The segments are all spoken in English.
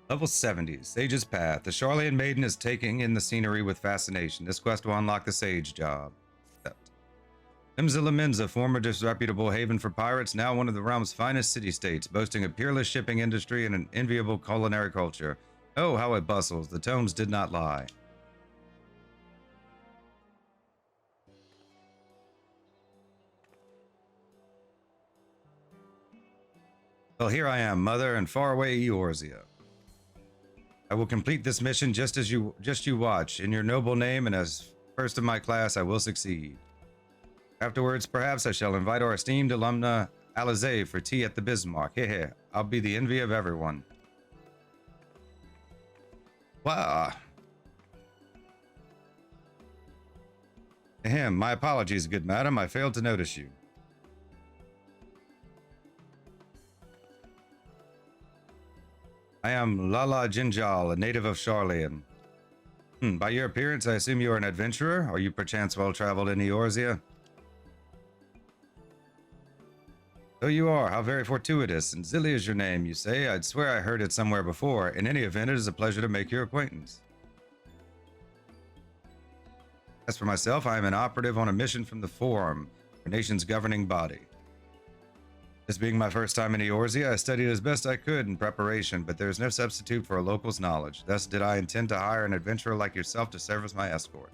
Level 70, Sage's Path. The Charlian Maiden is taking in the scenery with fascination. This quest will unlock the Sage job. Accept. Limsa Laminza, former disreputable haven for pirates, now one of the realm's finest city-states, boasting a peerless shipping industry and an enviable culinary culture. Oh, how it bustles. The tomes did not lie. Well, here I am, Mother, in faraway Eorzea. I will complete this mission just you watch. In your noble name and as first of my class, I will succeed. Afterwards, perhaps I shall invite our esteemed alumna Alizé for tea at the Bismarck. Hehe, I'll be the envy of everyone. Wow. Ahem, my apologies, good madam. I failed to notice you. I am Lala Jinjal, a native of Charlian. By your appearance, I assume you are an adventurer? Are you perchance well-traveled in Eorzea? So you are. How very fortuitous. And Zilly is your name, you say? I'd swear I heard it somewhere before. In any event, it is a pleasure to make your acquaintance. As for myself, I am an operative on a mission from the Forum, our nation's governing body. This being my first time in Eorzea, I studied as best I could in preparation, but there is no substitute for a local's knowledge. Thus did I intend to hire an adventurer like yourself to serve as my escort.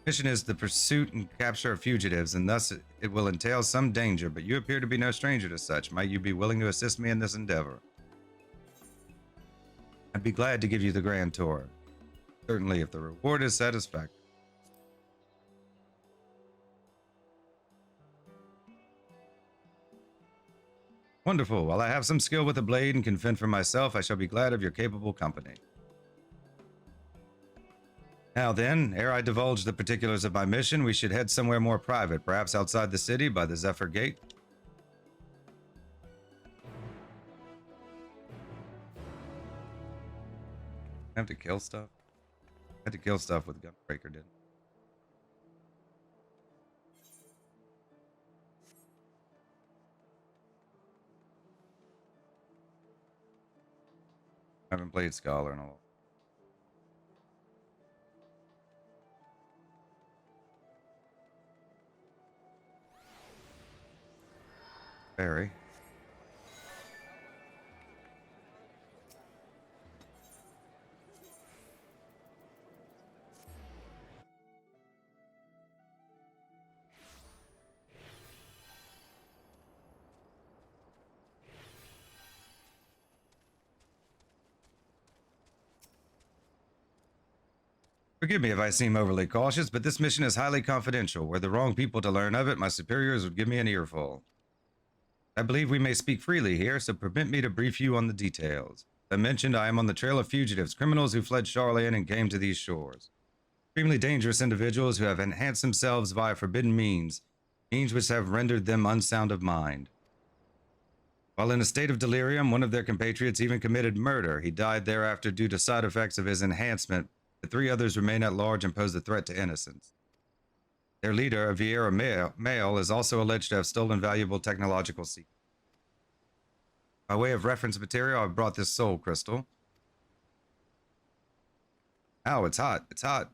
Mission is the pursuit and capture of fugitives, and thus it will entail some danger, but you appear to be no stranger to such. Might you be willing to assist me in this endeavor? I'd be glad to give you the grand tour. Certainly, if the reward is satisfactory. Wonderful. While I have some skill with the blade and can fend for myself, I shall be glad of your capable company. Now then, ere I divulge the particulars of my mission, we should head somewhere more private, perhaps outside the city by the Zephyr Gate. I have to kill stuff? I had to kill stuff with Gunbreaker, didn't I? I haven't played Scholar in a while. Very. Forgive me if I seem overly cautious, but this mission is highly confidential. Were the wrong people to learn of it, my superiors would give me an earful. I believe we may speak freely here, so permit me to brief you on the details. As I mentioned, I am on the trail of fugitives, criminals who fled Charlian and came to these shores. Extremely dangerous individuals who have enhanced themselves via forbidden means which have rendered them unsound of mind. While in a state of delirium, one of their compatriots even committed murder. He died thereafter due to side effects of his enhancement. The 3 others remain at large and pose a threat to innocence. Their leader, Vieira Male, is also alleged to have stolen valuable technological secrets. By way of reference material, I've brought this soul crystal. Ow, it's hot. It's hot.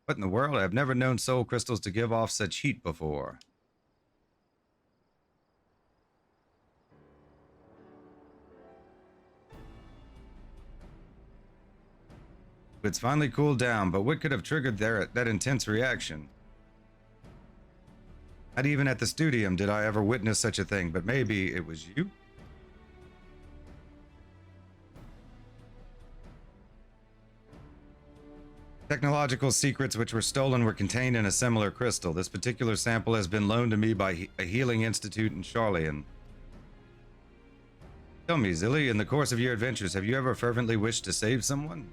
What in the world? I've never known soul crystals to give off such heat before. It's finally cooled down, but what could have triggered that intense reaction? Not even at the studium did I ever witness such a thing, but maybe it was you? Technological secrets which were stolen were contained in a similar crystal. This particular sample has been loaned to me by a healing institute in Charlian. Tell me, Zilly, in the course of your adventures, have you ever fervently wished to save someone?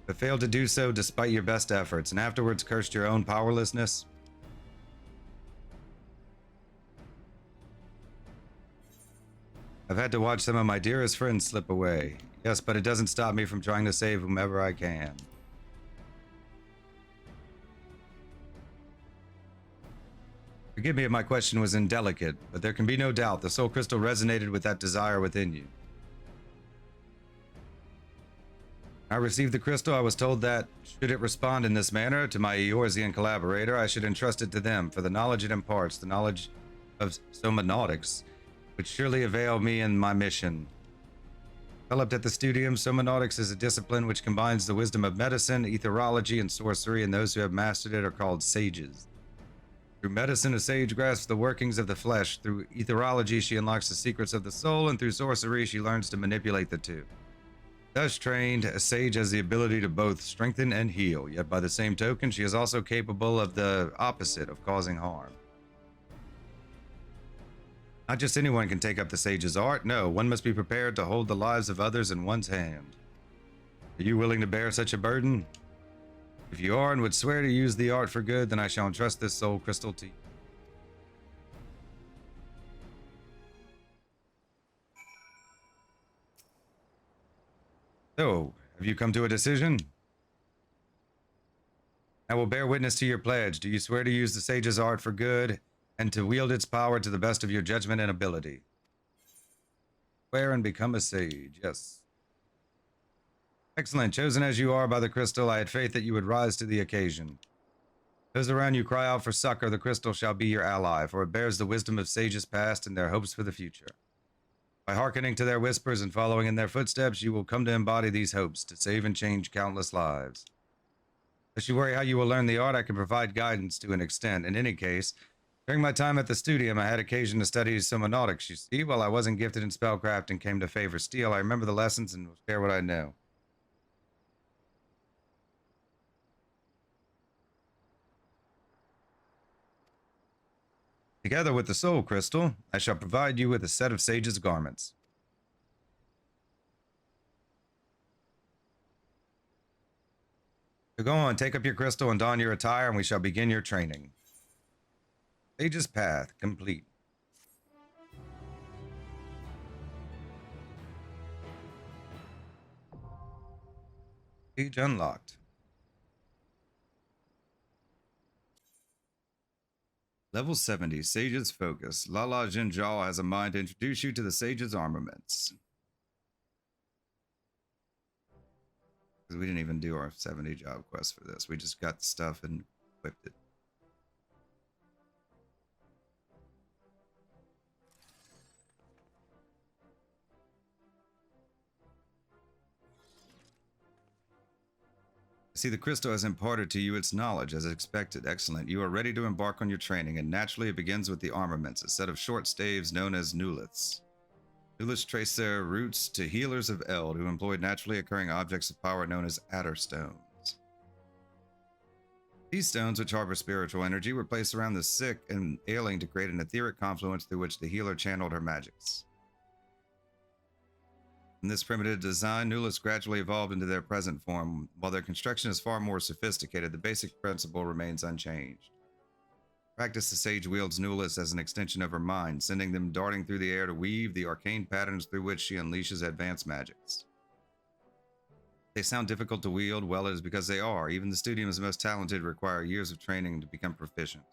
But failed to do so despite your best efforts, and afterwards cursed your own powerlessness? I've had to watch some of my dearest friends slip away. Yes, but it doesn't stop me from trying to save whomever I can. Forgive me if my question was indelicate, but there can be no doubt the soul crystal resonated with that desire within you. I received the crystal. I was told that, should it respond in this manner to my Eorzean collaborator, I should entrust it to them, for the knowledge it imparts, the knowledge of somanotics, would surely avail me in my mission. Developed at the studium, somanotics is a discipline which combines the wisdom of medicine, etherology, and sorcery, and those who have mastered it are called sages. Through medicine, a sage grasps the workings of the flesh. Through etherology, she unlocks the secrets of the soul, and through sorcery, she learns to manipulate the two. Thus trained, a sage has the ability to both strengthen and heal, yet by the same token, she is also capable of the opposite, of causing harm. Not just anyone can take up the sage's art. No, one must be prepared to hold the lives of others in one's hand. Are you willing to bear such a burden? If you are and would swear to use the art for good, then I shall entrust this soul crystal to you. So, have you come to a decision? I will bear witness to your pledge. Do you swear to use the sage's art for good and to wield its power to the best of your judgment and ability? Swear and become a sage, yes. Excellent. Chosen as you are by the crystal, I had faith that you would rise to the occasion. Those around you cry out for succor, the crystal shall be your ally, for it bears the wisdom of sages past and their hopes for the future. By hearkening to their whispers and following in their footsteps, you will come to embody these hopes, to save and change countless lives. Lest you worry how you will learn the art, I can provide guidance to an extent. In any case, during my time at the studium, I had occasion to study somanotics. You see, while I wasn't gifted in spellcraft and came to favor steel, I remember the lessons and will share what I know. Together with the soul crystal, I shall provide you with a set of sage's garments. So go on, take up your crystal and don your attire, and we shall begin your training. Sage's path complete. Sage unlocked. Level 70, Sage's Focus. Lala Jinjal has a mind to introduce you to the Sage's armaments. Because we didn't even do our 70 job quest for this. We just got stuff and equipped it. See, the crystal has imparted to you its knowledge as expected. Excellent. You are ready to embark on your training, and naturally it begins with the armaments, a set of short staves known as nuliths. Nuliths trace their roots to healers of Eld, who employed naturally occurring objects of power known as adder stones. These stones, which harbor spiritual energy, were placed around the sick and ailing to create an etheric confluence through which the healer channeled her magics. In this primitive design, nuliths gradually evolved into their present form. While their construction is far more sophisticated, the basic principle remains unchanged. Practice, the sage wields nuliths as an extension of her mind, sending them darting through the air to weave the arcane patterns through which she unleashes advanced magics. They sound difficult to wield. Well, it is because they are. Even the studium's most talented require years of training to become proficient.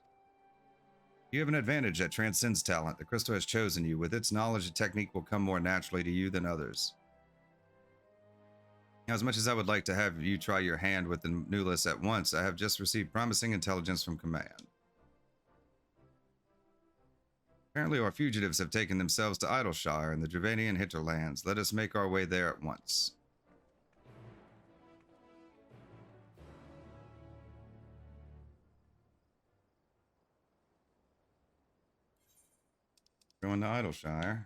You have an advantage that transcends talent. The crystal has chosen you. With its knowledge, the technique will come more naturally to you than others. Now, as much as I would like to have you try your hand with the nuliths at once, I have just received promising intelligence from command. Apparently our fugitives have taken themselves to Idleshire and the Dravanian hinterlands. Let us make our way there at once. Going to Idleshire.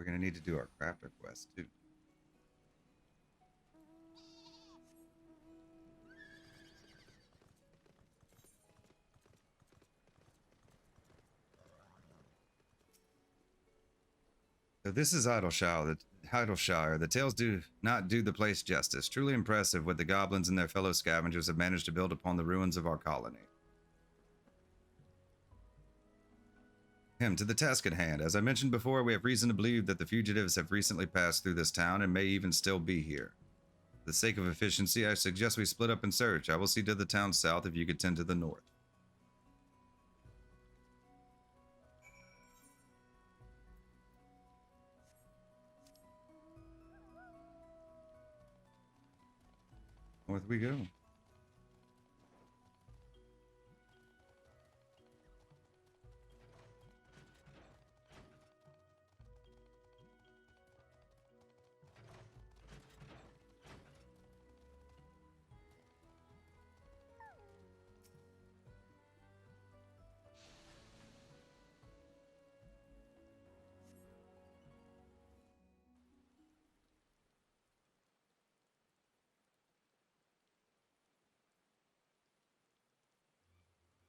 We're going to need to do our crafter quest too. So this is Idleshire. The tales do not do the place justice. Truly impressive what the goblins and their fellow scavengers have managed to build upon the ruins of our colony. To the task at hand. As I mentioned before, we have reason to believe that the fugitives have recently passed through this town and may even still be here. For the sake of efficiency, I suggest we split up and search. I will see to the town south if you could tend to the north. North we go.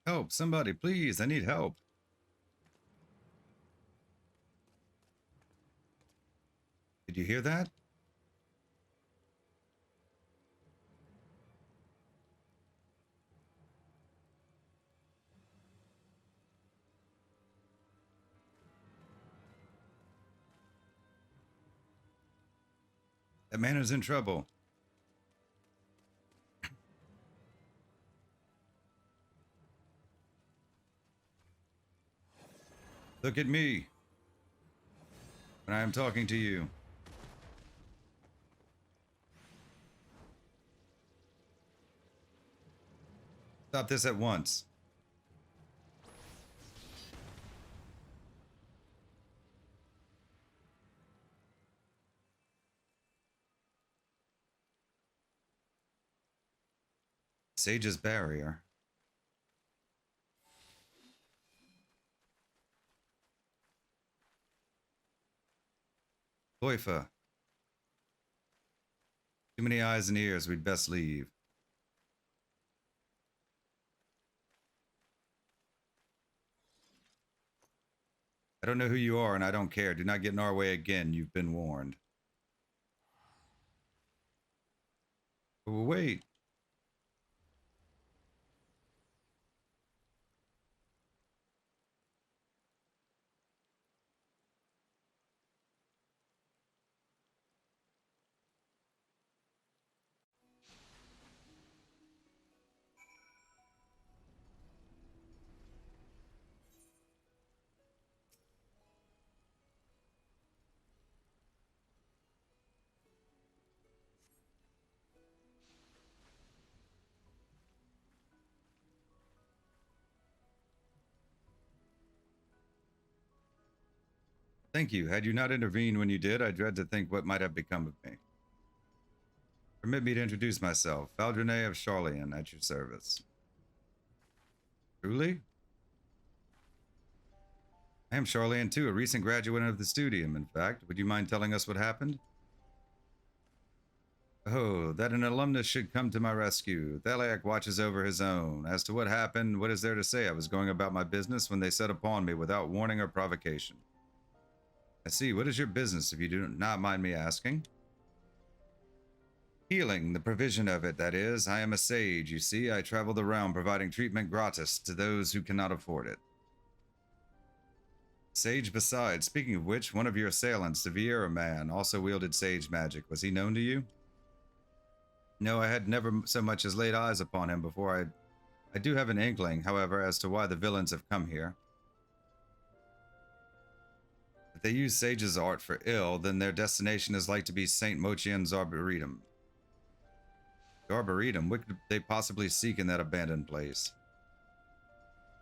Help, somebody, please. I need help. Did you hear that? That man is in trouble. Look at me when I am talking to you. Stop this at once. Sage's barrier. Loifa. Too many eyes and ears, we'd best leave. I don't know who you are and I don't care. Do not get in our way again. You've been warned. Oh, wait. Thank you. Had you not intervened when you did, I dread to think what might have become of me. Permit me to introduce myself. Valdrene of Charlian, at your service. Truly? I am Charlian too, a recent graduate of the studium, in fact. Would you mind telling us what happened? Oh, that an alumnus should come to my rescue. Thaliak watches over his own. As to what happened, what is there to say? I was going about my business when they set upon me without warning or provocation. I see. What is your business, if you do not mind me asking? Healing, the provision of it, that is. I am a sage, you see. I travel the realm providing treatment gratis to those who cannot afford it. Sage besides. Speaking of which, one of your assailants, the Vieira man, also wielded sage magic. Was he known to you? No, I had never so much as laid eyes upon him before. I do have an inkling, however, as to why the villains have come here. If they use Sage's art for ill, then their destination is like to be St. Mochian's Arboretum. The Arboretum? What could they possibly seek in that abandoned place?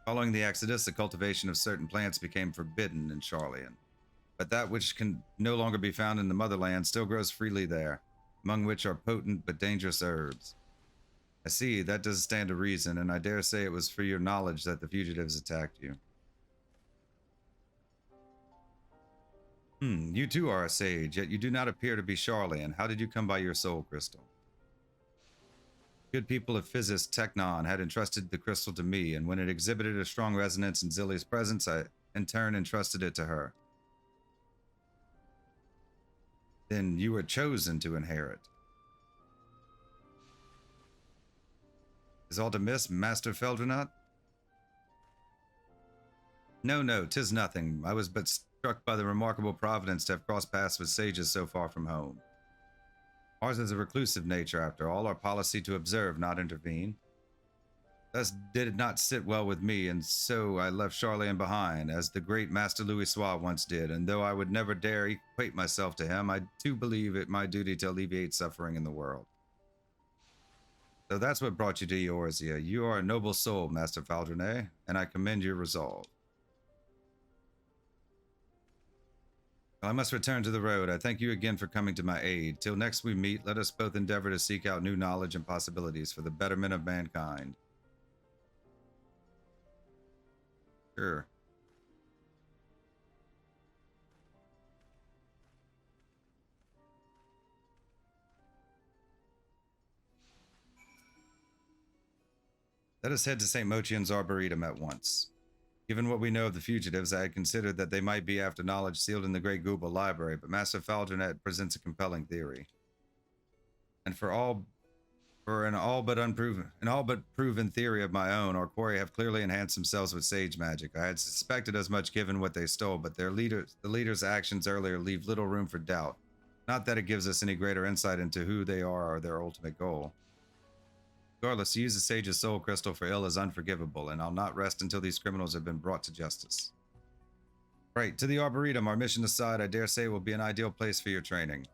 Following the Exodus, the cultivation of certain plants became forbidden in Charlian. But that which can no longer be found in the motherland still grows freely there, among which are potent but dangerous herbs. I see, that does stand to reason, and I dare say it was for your knowledge that the fugitives attacked you. You too are a sage, yet you do not appear to be Charlian. How did you come by your soul crystal? Good people of Physis Technon had entrusted the crystal to me, and when it exhibited a strong resonance in Zilli's presence, I in turn entrusted it to her. Then you were chosen to inherit. Is all to miss, Master Feldrenot? No, no, 'tis nothing. I was but struck by the remarkable providence to have crossed paths with sages so far from home. Ours is a reclusive nature, after all, our policy to observe, not intervene. Thus did it not sit well with me, and so I left Charlemagne behind, as the great Master Louis Sois once did, and though I would never dare equate myself to him, I do believe it my duty to alleviate suffering in the world. So that's what brought you to Eorzea. You are a noble soul, Master Faldrenet, and I commend your resolve. Well, I must return to the road. I thank you again for coming to my aid. Till next we meet, let us both endeavor to seek out new knowledge and possibilities for the betterment of mankind. Sure. Let us head to St. Mochian's Arboretum at once. Given what we know of the fugitives, I had considered that they might be after knowledge sealed in the Great Google Library, but Master Faldrenet presents a compelling theory. And for an all but proven theory of my own, our quarry have clearly enhanced themselves with sage magic. I had suspected as much given what they stole, but the leader's actions earlier leave little room for doubt. Not that it gives us any greater insight into who they are or their ultimate goal. Regardless, to use the sage's soul crystal for ill is unforgivable, and I'll not rest until these criminals have been brought to justice. Right, to the Arboretum. Our mission aside, I dare say it will be an ideal place for your training.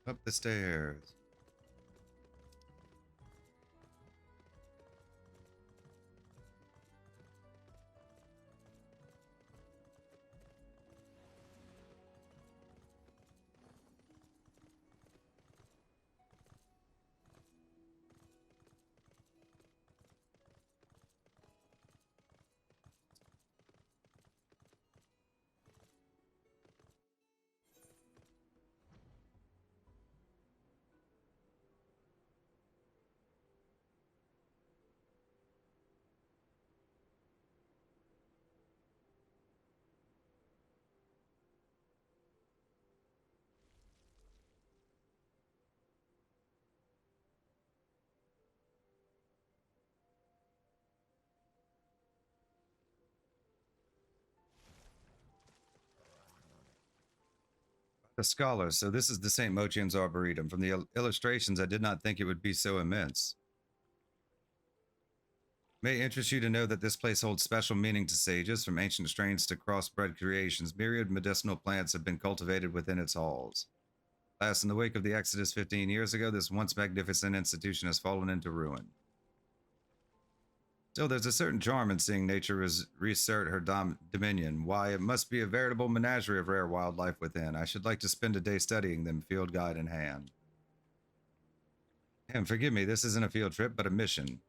Up the stairs. The scholars. So this is the St. Mochian's Arboretum. From the illustrations, I did not think it would be so immense. May interest you to know that this place holds special meaning to sages. From ancient strains to crossbred creations, myriad medicinal plants have been cultivated within its halls. Last, in the wake of the Exodus 15 years ago, this once magnificent institution has fallen into ruin. Still, there's a certain charm in seeing nature reassert her dominion. Why, it must be a veritable menagerie of rare wildlife within. I should like to spend a day studying them, field guide in hand. And forgive me, this isn't a field trip, but a mission.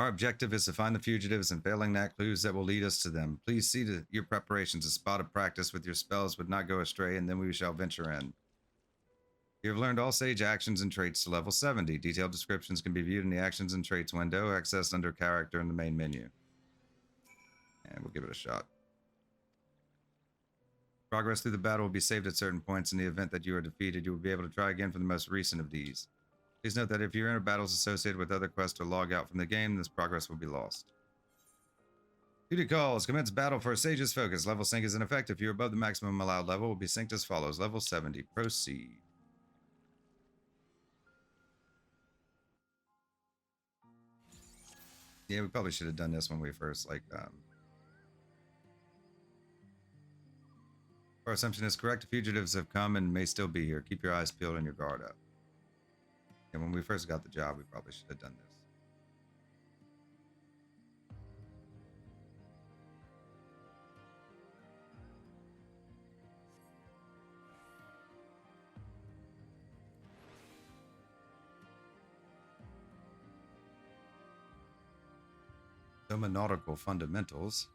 Our objective is to find the fugitives, and failing that, clues that will lead us to them. Please see to your preparations. A spot of practice with your spells would not go astray, and then we shall venture in. You have learned all sage actions and traits to level 70. Detailed descriptions can be viewed in the Actions and Traits window, accessed under Character in the main menu. And we'll give it a shot. Progress through the battle will be saved at certain points. In the event that you are defeated, you will be able to try again for the most recent of these. Please note that if you enter battles associated with other quests or log out from the game, this progress will be lost. Duty calls. Commence battle for a Sage's Focus. Level sync is in effect. If you're above the maximum allowed level, will be synced as follows. Level 70. Proceed. Yeah, we probably should have done this when we first, Our assumption is correct. Fugitives have come and may still be here. Keep your eyes peeled and your guard up. And when we first got the job, we probably should have done this. Nautical fundamentals.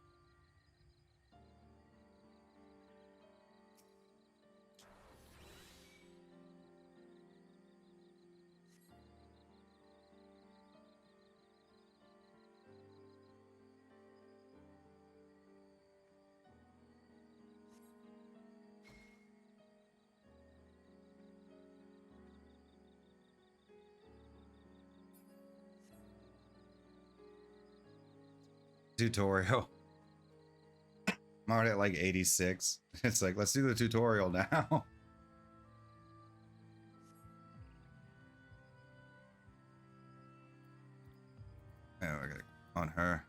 Tutorial. I'm already at like 86. It's like, let's do the tutorial now. Oh, I gotta on her.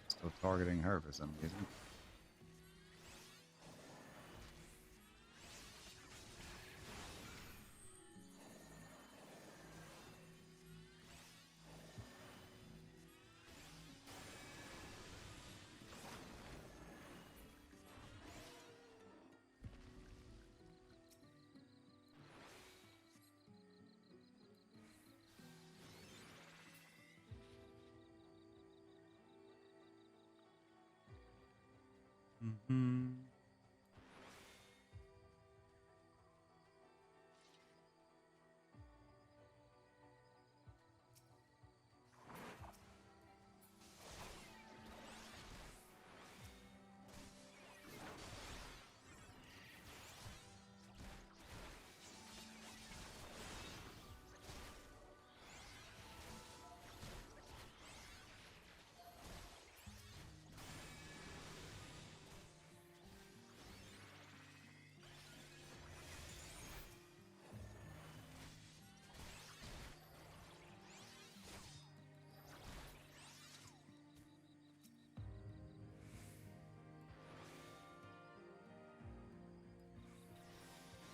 Still targeting her for some reason. Mm-hmm.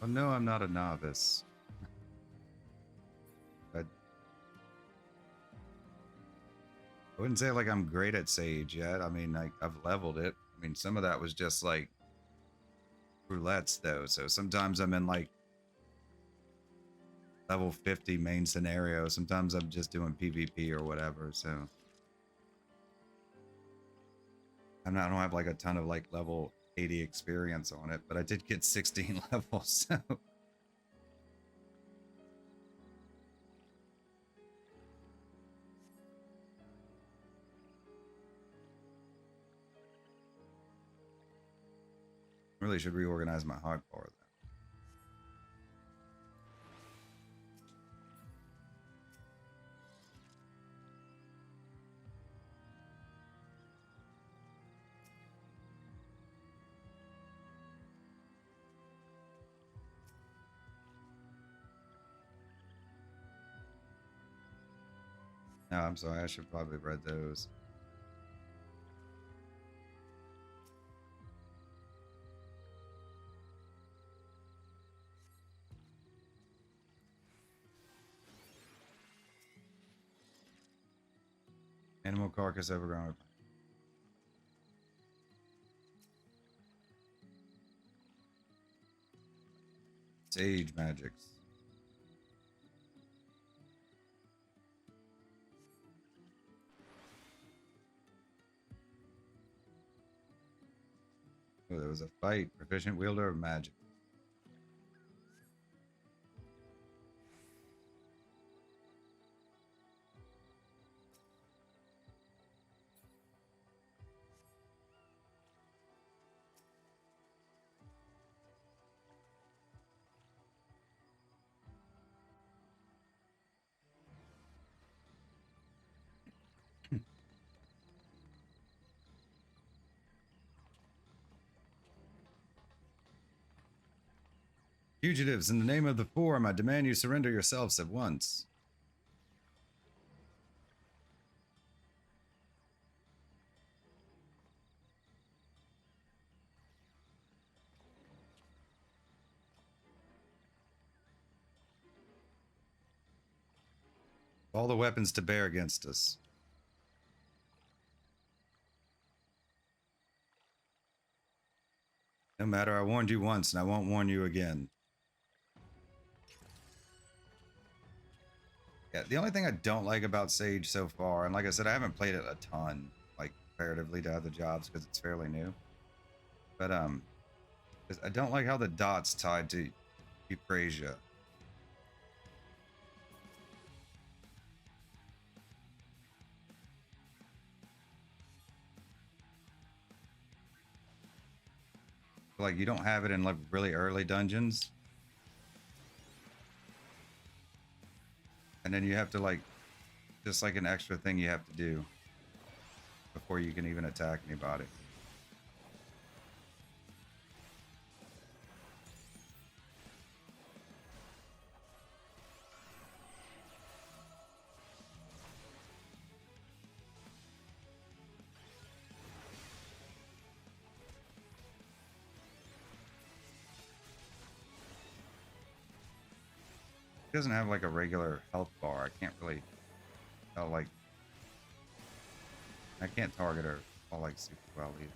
Oh no, I'm not a novice. I wouldn't say like I'm great at Sage yet. I mean, like I've leveled it. I mean, some of that was just like roulettes though. So sometimes I'm in like level 50 main scenario. Sometimes I'm just doing PvP or whatever. So I don't have like a ton of like level 80 experience on it, but I did get 16 levels. So really should reorganize my hard bar then. No, I'm sorry. I should probably have read those. Animal carcass overgrown. Sage magics. Oh, there was a fight. Proficient wielder of magic. Fugitives, in the name of the Forum, I demand you surrender yourselves at once. All the weapons to bear against us. No matter, I warned you once and I won't warn you again. Yeah, the only thing I don't like about Sage so far, and like I said, I haven't played it a ton, like comparatively to other jobs because it's fairly new. But I don't like how the dot's tied to Euphrasia. Like, you don't have it in like really early dungeons. And then you have to like, just like an extra thing you have to do before you can even attack anybody. It doesn't have like a regular health bar. I can't really tell, like, I can't target her all like super well either.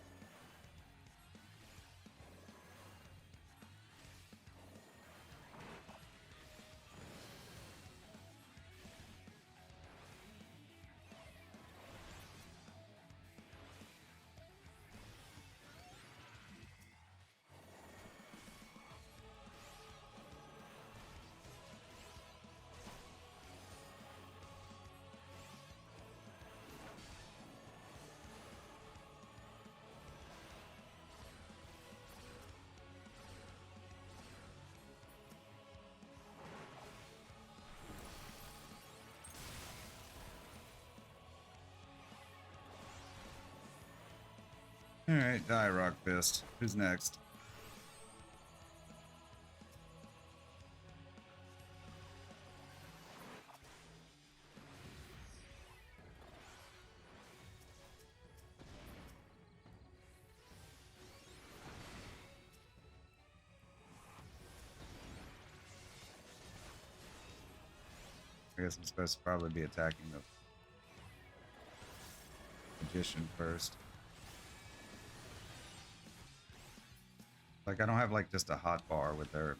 Alright, die, Rock Fist. Who's next? I guess I'm supposed to probably be attacking the magician first. Like, I don't have like just a hot bar with their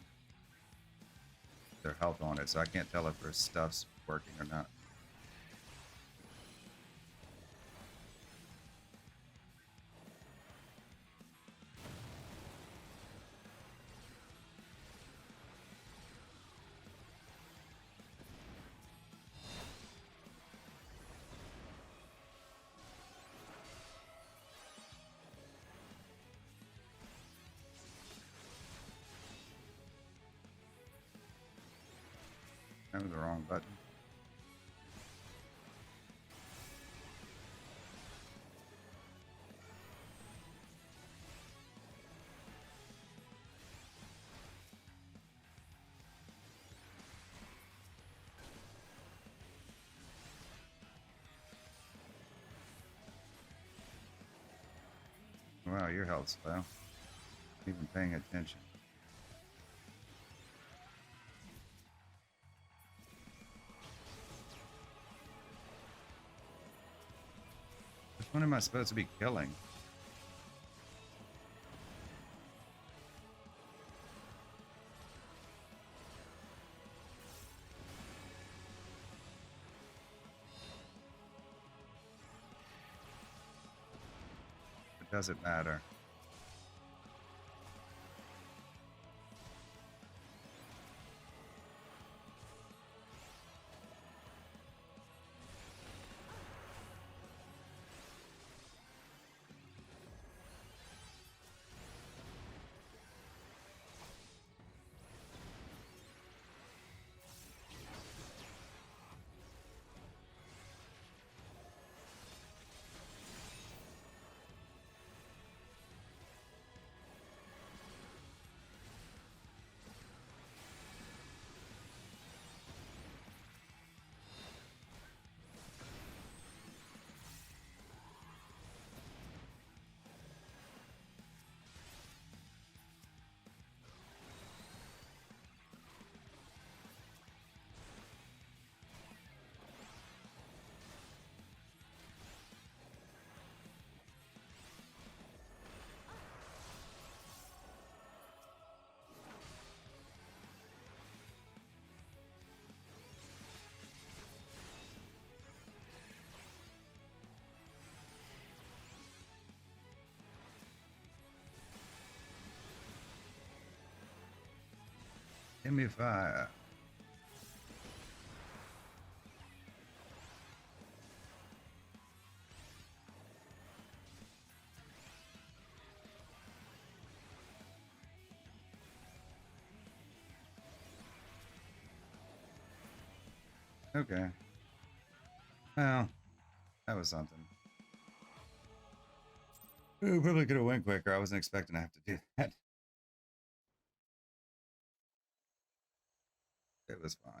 health on it, so I can't tell if her stuff's working or not. That was the wrong button. Wow, your health's low. Not even paying attention. Which one am I supposed to be killing? It doesn't matter. Give me fire. Okay. Well, that was something. Ooh, probably could have went quicker. I wasn't expecting to have to do that. It was fine.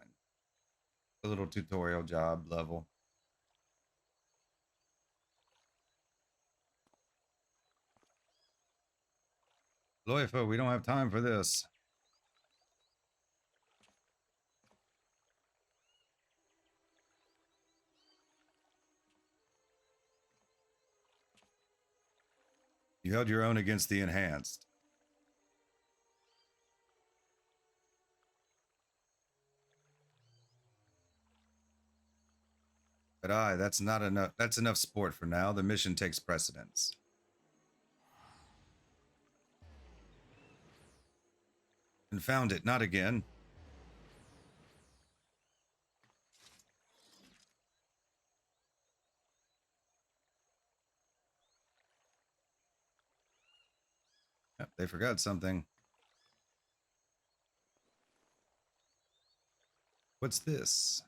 A little tutorial job level. Loifa, we don't have time for this. You held your own against the enhanced. But aye, that's not enough. That's enough sport for now. The mission takes precedence. And found it, not again. Yep, they forgot something. What's this?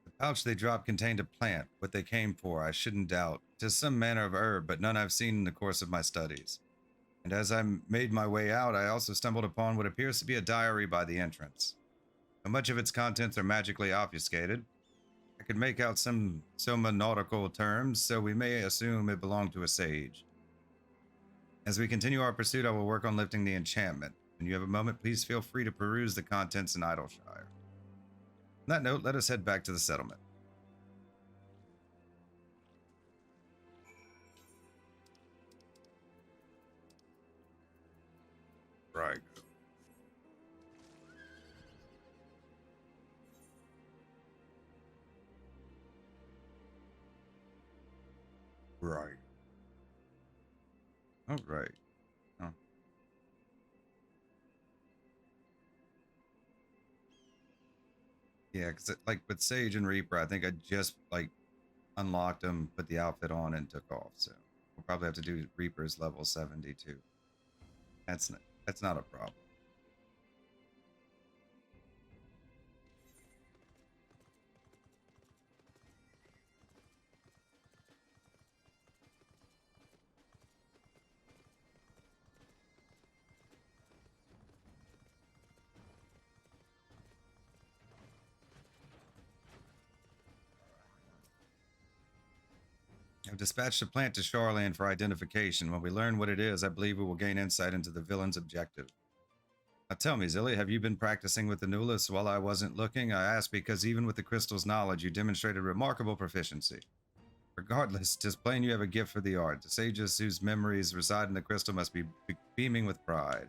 The pouch they dropped contained a plant, what they came for, I shouldn't doubt. 'Tis some manner of herb, but none I've seen in the course of my studies. And as I made my way out, I also stumbled upon what appears to be a diary by the entrance. Though much of its contents are magically obfuscated, I could make out some nautical terms, so we may assume it belonged to a sage. As we continue our pursuit, I will work on lifting the enchantment. When you have a moment, please feel free to peruse the contents in Idleshire. On that note, let us head back to the settlement. Right. Right. All right. Oh. Yeah, because like with Sage and Reaper, I think I just like unlocked them, put the outfit on, and took off. So we'll probably have to do Reaper's level 72. That's not a problem. I've dispatched a plant to Charlene for identification. When we learn what it is, I believe we will gain insight into the villain's objective. Now tell me, Zilly, have you been practicing with the Nullus while I wasn't looking? I ask because even with the crystal's knowledge, you demonstrated remarkable proficiency. Regardless, tis plain you have a gift for the art. The sages whose memories reside in the crystal must be beaming with pride.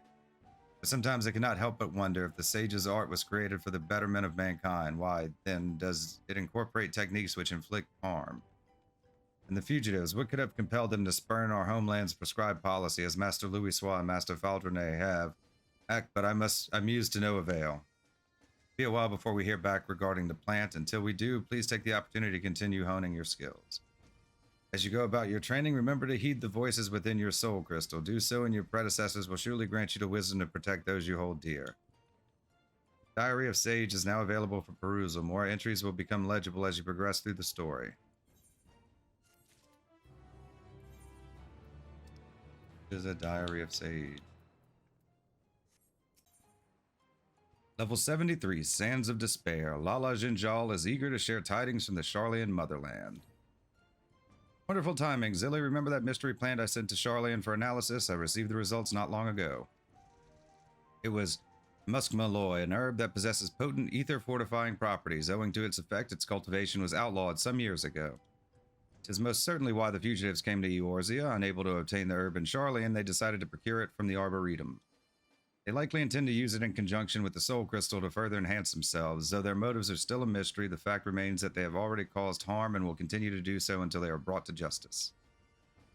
But sometimes I cannot help but wonder if the sage's art was created for the betterment of mankind. Why, then, does it incorporate techniques which inflict harm? And the fugitives, what could have compelled them to spurn our homeland's prescribed policy, as Master Louisoix and Master Faldrenet have? But I'm used to no avail. Be a while before we hear back regarding the plant. Until we do, please take the opportunity to continue honing your skills. As you go about your training, remember to heed the voices within your soul crystal. Do so, and your predecessors will surely grant you the wisdom to protect those you hold dear. Diary of Sage is now available for perusal. More entries will become legible as you progress through the story. Is a Diary of Sage. Level 73, Sands of Despair. Lala Jinjal is eager to share tidings from the Charlian motherland. Wonderful timing. Zilly, remember that mystery plant I sent to Charlian for analysis? I received the results not long ago. It was muskmalloy, an herb that possesses potent ether-fortifying properties. Owing to its effect, its cultivation was outlawed some years ago. It is most certainly why the fugitives came to Eorzea. Unable to obtain the herb in Charlian, they decided to procure it from the Arboretum. They likely intend to use it in conjunction with the soul crystal to further enhance themselves. Though their motives are still a mystery, the fact remains that they have already caused harm and will continue to do so until they are brought to justice.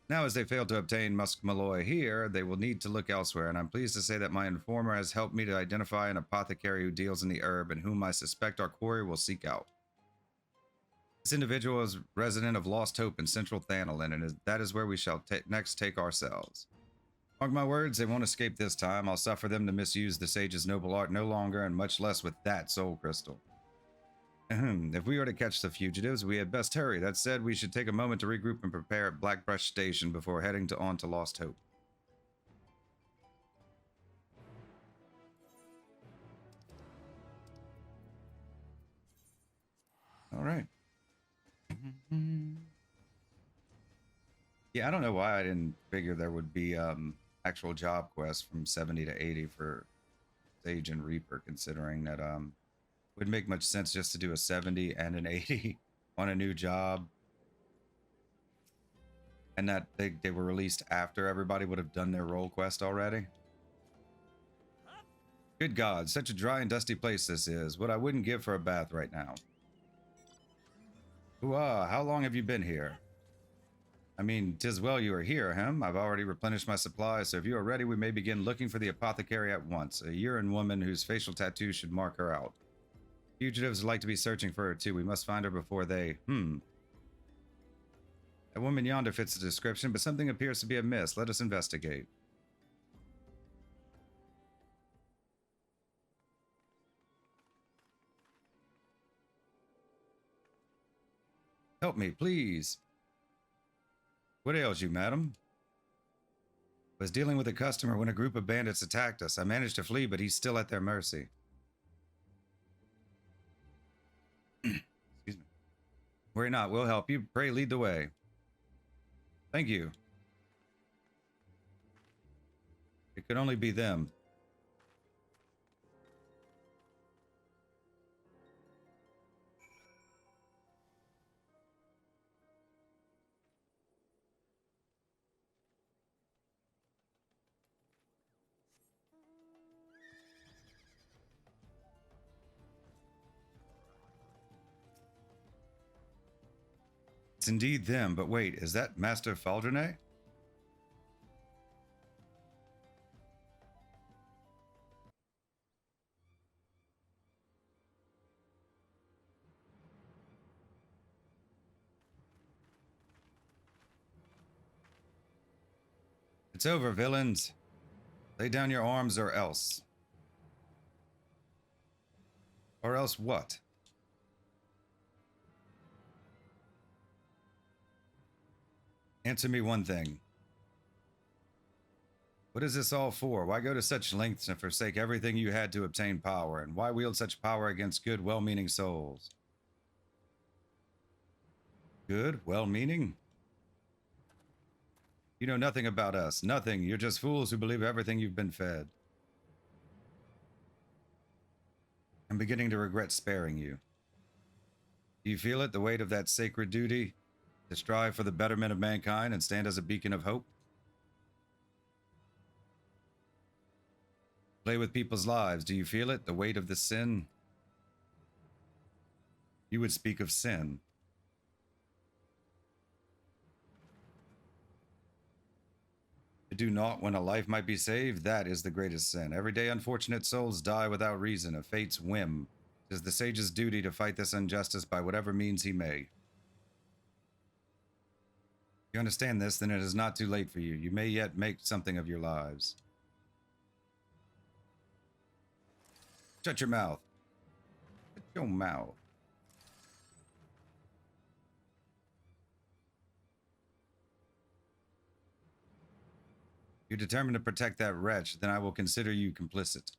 Now, as they fail to obtain musk malloy here, they will need to look elsewhere, and I'm pleased to say that my informer has helped me to identify an apothecary who deals in the herb and whom I suspect our quarry will seek out. This individual is resident of Lost Hope in central Thanalin, and that is where we shall next take ourselves. Mark my words, they won't escape this time. I'll suffer them to misuse the sage's noble art no longer, and much less with that soul crystal. If we are to catch the fugitives, we had best hurry. That said, we should take a moment to regroup and prepare at Blackbrush Station before heading on to Lost Hope. All right. Yeah, I don't know why I didn't figure there would be actual job quests from 70 to 80 for Sage and Reaper, considering that would make much sense just to do a 70 and an 80 on a new job, and that they were released after everybody would have done their role quest already. Good God, such a dry and dusty place this is. What I wouldn't give for a bath right now. Ooh-ah, how long have you been here? I mean, 'tis well you are here, I've already replenished my supplies, so if you are ready, we may begin looking for the apothecary at once, a urine woman whose facial tattoo should mark her out. Fugitives would like to be searching for her too. We must find her before they... That woman yonder fits the description, but something appears to be amiss. Let us investigate. Help me, please. What ails you, madam? I was dealing with a customer when a group of bandits attacked us. I managed to flee, but he's still at their mercy. Excuse me. Worry not, we'll help you. Pray lead the way. Thank you. It could only be them. It's indeed them, but wait, is that Master Faldrene? It's over, villains. Lay down your arms or else. Or else what? Answer me one thing. What is this all for? Why go to such lengths and forsake everything you had to obtain power? And why wield such power against good, well-meaning souls? Good, well-meaning? You know nothing about us. Nothing. You're just fools who believe everything you've been fed. I'm beginning to regret sparing you. Do you feel it, the weight of that sacred duty? To strive for the betterment of mankind and stand as a beacon of hope? Play with people's lives. Do you feel it? The weight of the sin? You would speak of sin. To do naught when a life might be saved, that is the greatest sin. Every day unfortunate souls die without reason, of fate's whim. It is the sage's duty to fight this injustice by whatever means he may. If you understand this, then it is not too late for you. You may yet make something of your lives. Shut your mouth. Shut your mouth. You're determined to protect that wretch, then I will consider you complicit.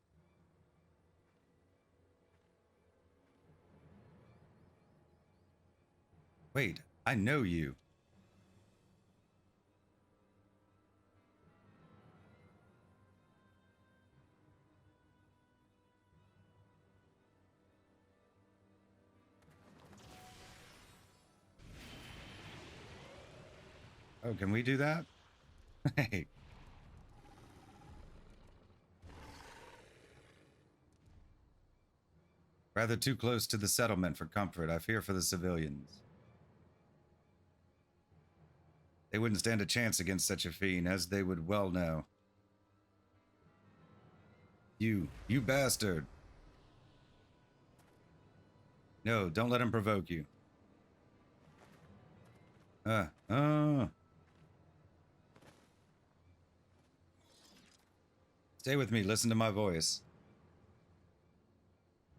Wait, I know you. Oh, can we do that? Hey. Rather too close to the settlement for comfort. I fear for the civilians. They wouldn't stand a chance against such a fiend, as they would well know. You bastard! No, don't let him provoke you. Stay with me, listen to my voice.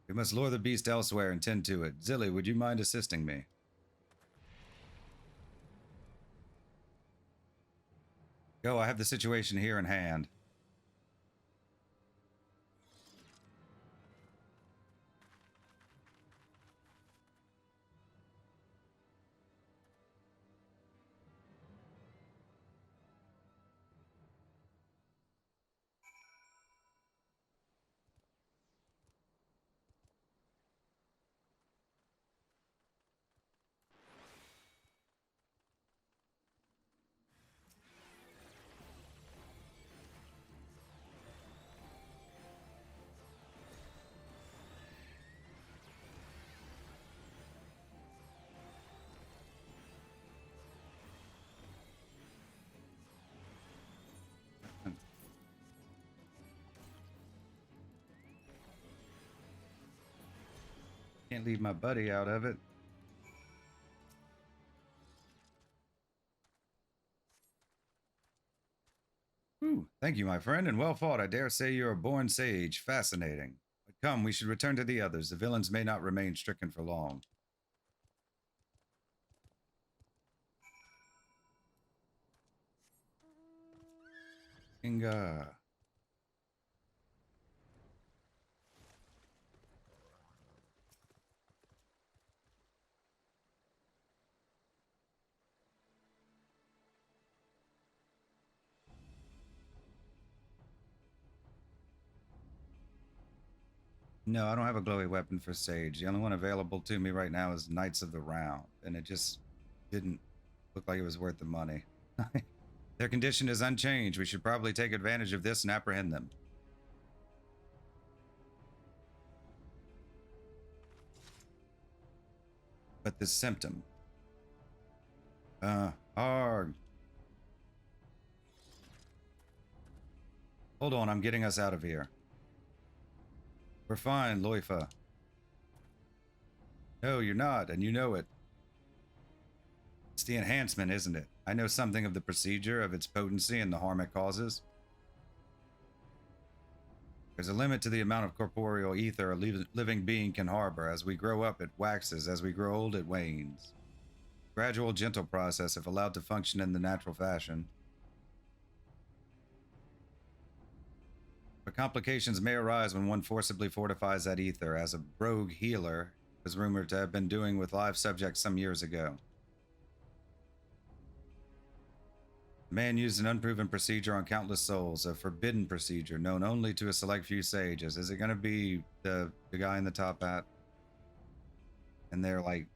We must lure the beast elsewhere and tend to it. Zilly, would you mind assisting me? Go, I have the situation here in hand. Can't leave my buddy out of it. Ooh, thank you, my friend, and well fought. I dare say you're a born sage. Fascinating. But come, we should return to the others. The villains may not remain stricken for long. Inga. No, I don't have a glowy weapon for Sage. The only one available to me right now is Knights of the Round, and it just didn't look like it was worth the money. Their condition is unchanged. We should probably take advantage of this and apprehend them. But this symptom. Arg. Hold on, I'm getting us out of here. We're fine, Loifa. No, you're not, and you know it. It's the enhancement, isn't it? I know something of the procedure, of its potency, and the harm it causes. There's a limit to the amount of corporeal ether a living being can harbor. As we grow up, it waxes. As we grow old, it wanes. Gradual, gentle process if allowed to function in the natural fashion. But complications may arise when one forcibly fortifies that ether, as a rogue healer was rumored to have been doing with live subjects some years ago. The man used an unproven procedure on countless souls, a forbidden procedure known only to a select few sages. Is it going to be the guy in the top hat? And they're like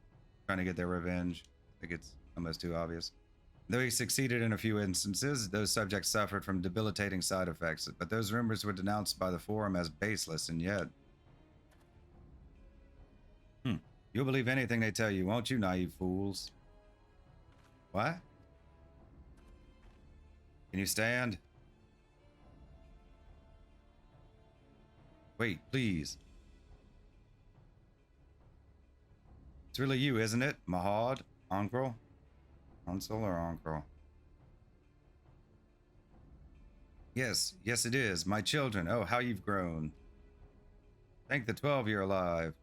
trying to get their revenge? I think it's almost too obvious. Though he succeeded in a few instances, those subjects suffered from debilitating side effects, but those rumors were denounced by the Forum as baseless, and yet... You'll believe anything they tell you, won't you, naive fools? What? Can you stand? Wait, please. It's really you, isn't it? Mahad? Uncle? Uncle or uncle? Yes, it is. My children. Oh, how you've grown. Thank the 12 you're alive.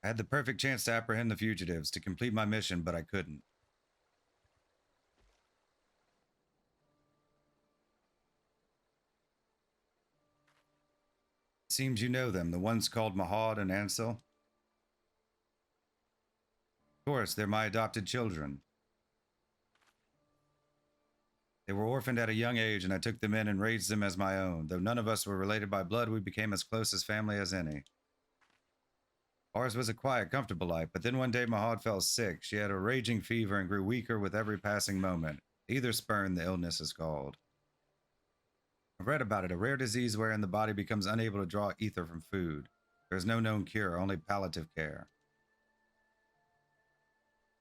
I had the perfect chance to apprehend the fugitives, to complete my mission, but I couldn't. It seems you know them, the ones called Mahad and Ansel. Of course, they're my adopted children. They were orphaned at a young age, and I took them in and raised them as my own. Though none of us were related by blood, we became as close as family as any. Ours was a quiet, comfortable life, but then one day Mahad fell sick. She had a raging fever and grew weaker with every passing moment. Either spurn, the illness is called. I've read about it, a rare disease wherein the body becomes unable to draw ether from food. There is no known cure, only palliative care.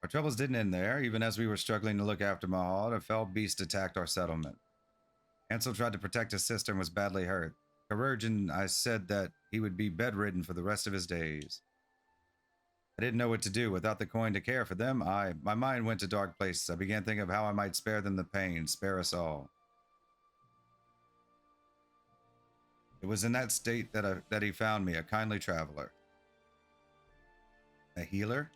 Our troubles didn't end there. Even as we were struggling to look after Mahal, a fell beast attacked our settlement. Ansel tried to protect his sister and was badly hurt. Kururgeon, I said that he would be bedridden for the rest of his days. I didn't know what to do. Without the coin to care for them, my mind went to dark places. I began thinking of how I might spare them the pain, spare us all. It was in that state that he found me, a kindly traveler. A healer?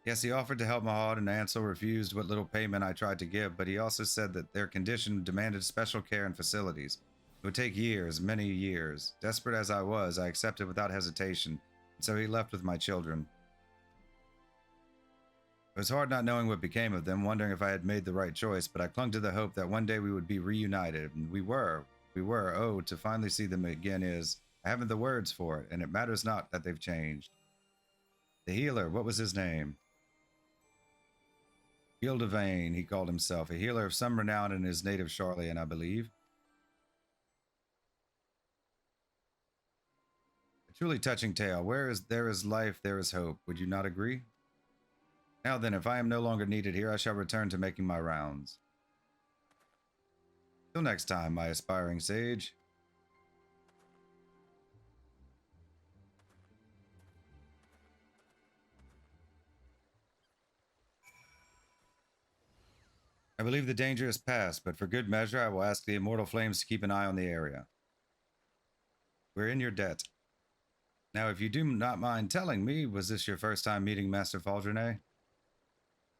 Yes, he offered to help Mahad, and Ansel refused what little payment I tried to give, but he also said that their condition demanded special care and facilities. It would take years, many years. Desperate as I was, I accepted without hesitation, and so he left with my children. It was hard not knowing what became of them, wondering if I had made the right choice, but I clung to the hope that one day we would be reunited, and we were. Oh, to finally see them again is, I haven't the words for it, and it matters not that they've changed. The healer, what was his name? Gildevane, he called himself, a healer of some renown in his native Charlian, I believe. A truly touching tale. There is life, there is hope. Would you not agree? Now then, if I am no longer needed here, I shall return to making my rounds. Till next time, my aspiring sage. I believe the danger is past, but for good measure, I will ask the immortal flames to keep an eye on the area. We're in your debt. Now, if you do not mind telling me, was this your first time meeting Master Faldrenet?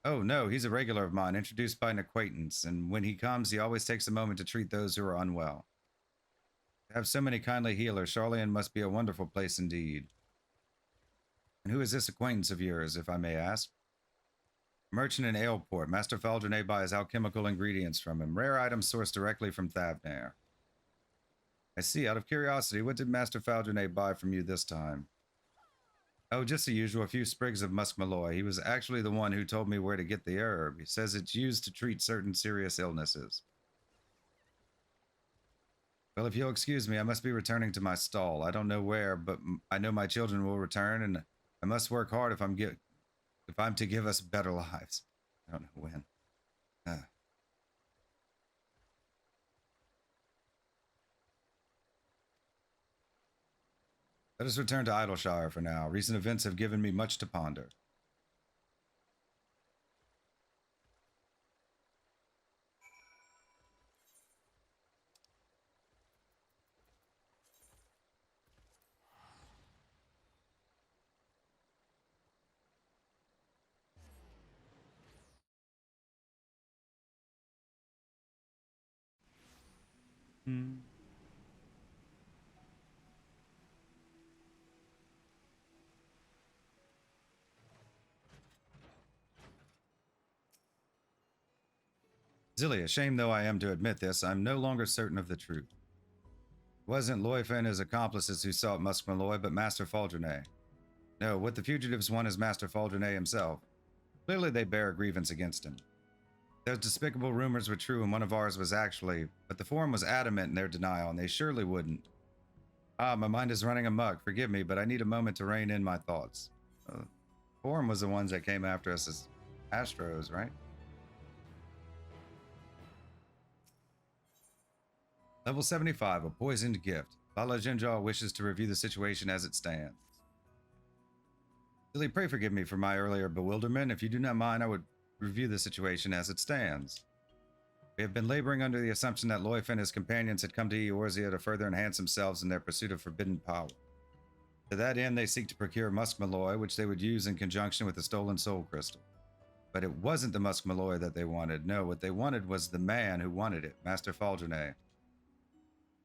Oh, no, he's a regular of mine, introduced by an acquaintance, and when he comes, he always takes a moment to treat those who are unwell. To have so many kindly healers, Charlian must be a wonderful place indeed. And who is this acquaintance of yours, if I may ask? Merchant in Aleport. Master Faldrenet buys alchemical ingredients from him. Rare items sourced directly from Thavnair. I see. Out of curiosity, what did Master Faldrenet buy from you this time? Oh, just the usual. A few sprigs of muskmalloy. He was actually the one who told me where to get the herb. He says it's used to treat certain serious illnesses. Well, if you'll excuse me, I must be returning to my stall. I don't know where, but I know my children will return, and I must work hard if I'm to give us better lives. I don't know when. Let us return to Idleshire for now. Recent events have given me much to ponder. Zilly, ashamed though I am to admit this, I'm no longer certain of the truth. It wasn't Loifa and his accomplices who sought Muskmalloy, but Master Faldrenet. No, what the fugitives want is Master Faldrenet himself. Clearly they bear a grievance against him. Those despicable rumors were true, and one of ours was actually, but the Forum was adamant in their denial, and they surely wouldn't. Ah, my mind is running amok. Forgive me, but I need a moment to rein in my thoughts. Forum was the ones that came after us as Astros, right? Level 75, a poisoned gift. Lala Jinjal wishes to review the situation as it stands. Silly, pray forgive me for my earlier bewilderment. If you do not mind, I would review the situation as it stands. We have been laboring under the assumption that Loifa and his companions had come to Eorzea to further enhance themselves in their pursuit of forbidden power. To that end, they seek to procure Muskmalloy, which they would use in conjunction with the stolen soul crystal. But it wasn't the Muskmalloy that they wanted. No, what they wanted was the man who wanted it, Master Faldrenet.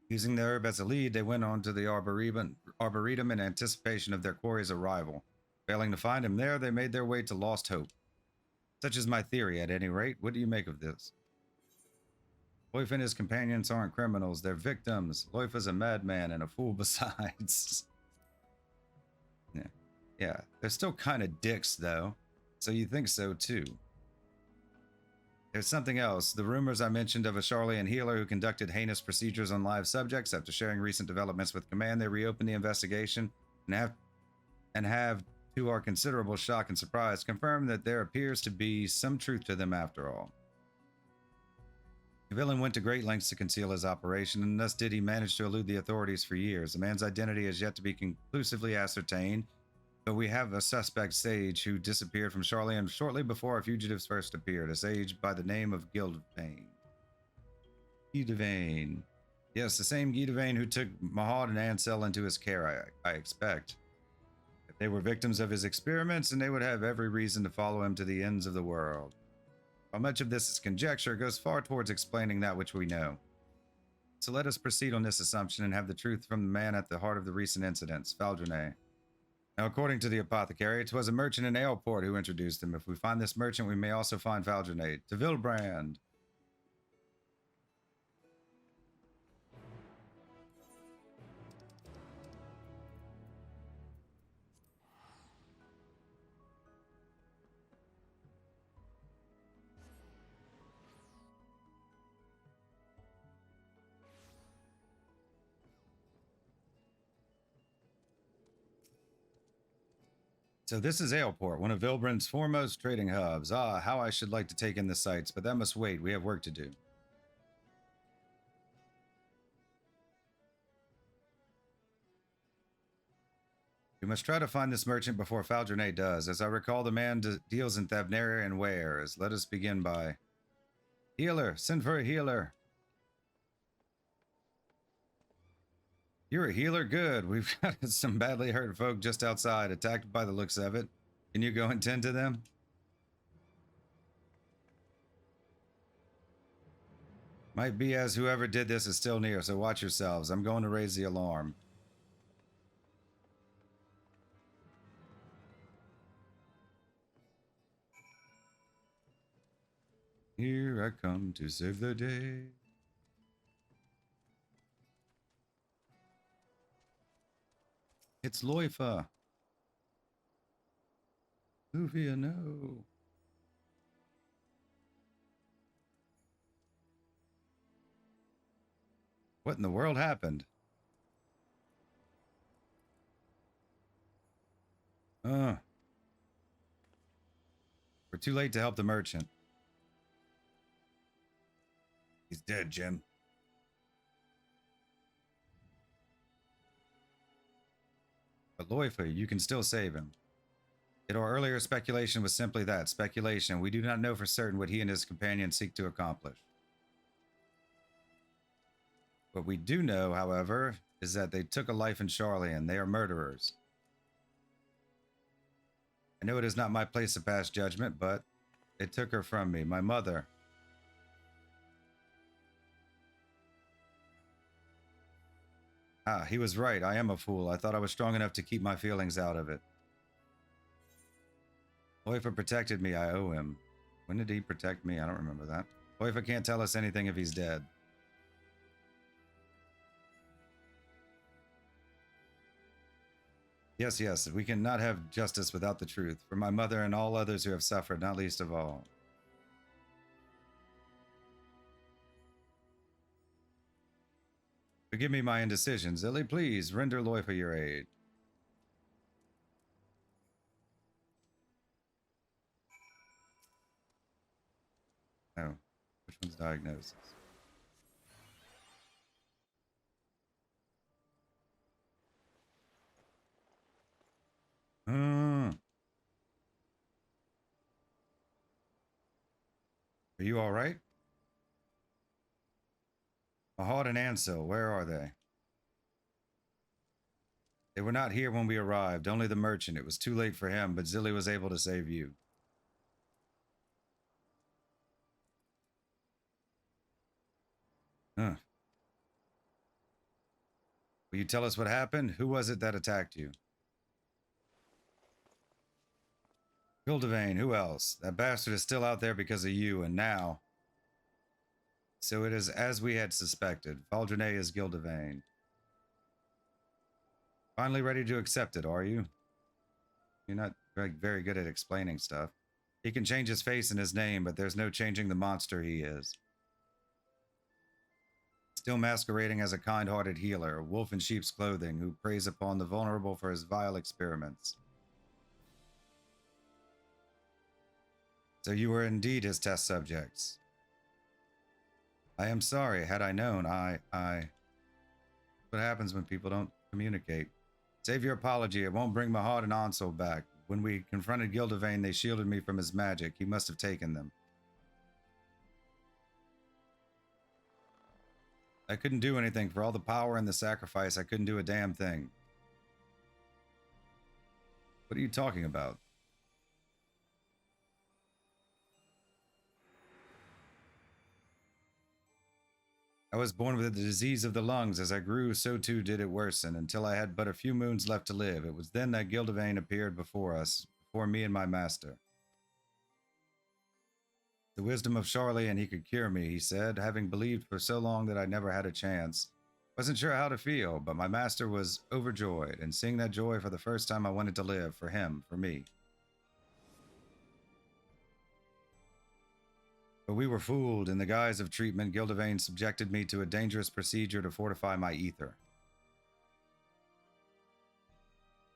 Using the herb as a lead, they went on to the Arboretum in anticipation of their quarry's arrival. Failing to find him there, they made their way to Lost Hope. Such is my theory, at any rate. What do you make of this? Loif and his companions aren't criminals, they're victims. Loif is a madman and a fool besides. Yeah. Yeah, they're still kind of dicks, though. So you think so, too. There's something else. The rumors I mentioned of a Charlian healer who conducted heinous procedures on live subjects. After sharing recent developments with Command, they reopened the investigation and have, to our considerable shock and surprise, confirmed that there appears to be some truth to them after all. The villain went to great lengths to conceal his operation, and thus did he manage to elude the authorities for years. The man's identity has yet to be conclusively ascertained, but we have a suspect, Sage, who disappeared from Charlian shortly before our fugitives first appeared. A Sage by the name of Gildvane. Gildvane. Yes, the same Gildvane who took Mahad and Ansel into his care, I expect. If they were victims of his experiments, and they would have every reason to follow him to the ends of the world. While much of this is conjecture, it goes far towards explaining that which we know. So let us proceed on this assumption and have the truth from the man at the heart of the recent incidents, Valdrene. Now, according to the apothecary, it was a merchant in Aleport who introduced him. If we find this merchant, we may also find Valdrene. To Vilbrand. So this is Aleport, one of Vilbrand's foremost trading hubs. Ah, how I should like to take in the sights, but that must wait. We have work to do. We must try to find this merchant before Valdrene does. As I recall, the man deals in Thavnarian wares. Let us begin by... Healer! Send for a healer! You're a healer? Good. We've got some badly hurt folk just outside, attacked by the looks of it. Can you go and tend to them? Might be as whoever did this is still near, so watch yourselves. I'm going to raise the alarm. Here I come to save the day. It's Loifa. Luvia, no. What in the world happened? We're too late to help the merchant. He's dead, Jim. But Loifa, you can still save him. Yet our earlier speculation was simply that, speculation. We do not know for certain what he and his companions seek to accomplish. What we do know, however, is that they took a life in Charlian. They are murderers. I know it is not my place to pass judgment, but they took her from me, my mother. Ah, he was right. I am a fool. I thought I was strong enough to keep my feelings out of it. Loifa protected me. I owe him. When did he protect me? I don't remember that. Loifa can't tell us anything if he's dead. Yes, yes, we cannot have justice without the truth. For my mother and all others who have suffered, not least of all. Forgive me my indecision. Zilly, please render Loifa your aid. Oh, which one's diagnosis? Are you all right? Mahad and Ansel, where are they? They were not here when we arrived, only the merchant. It was too late for him, but Zilly was able to save you. Huh. Will you tell us what happened? Who was it that attacked you? Gildvane, who else? That bastard is still out there because of you, and now... So it is as we had suspected. Faldrenet is Gildevane. Finally ready to accept it, are you? You're not very good at explaining stuff. He can change his face and his name, but there's no changing the monster he is. Still masquerading as a kind-hearted healer, a wolf in sheep's clothing who preys upon the vulnerable for his vile experiments. So you were indeed his test subjects. I am sorry. Had I known, What happens when people don't communicate? Save your apology. It won't bring Mahad and Ansel back. When we confronted Gildevane, they shielded me from his magic. He must have taken them. I couldn't do anything. For all the power and the sacrifice, I couldn't do a damn thing. What are you talking about? I was born with the disease of the lungs. As I grew, so too did it worsen, until I had but a few moons left to live. It was then that Gildevane appeared before us, before me and my master. The wisdom of Charlie, and he could cure me, he said, having believed for so long that I never had a chance. Wasn't sure how to feel, but my master was overjoyed, and seeing that joy for the first time, I wanted to live, for him, for me. But we were fooled. In the guise of treatment, Gildevane subjected me to a dangerous procedure to fortify my ether.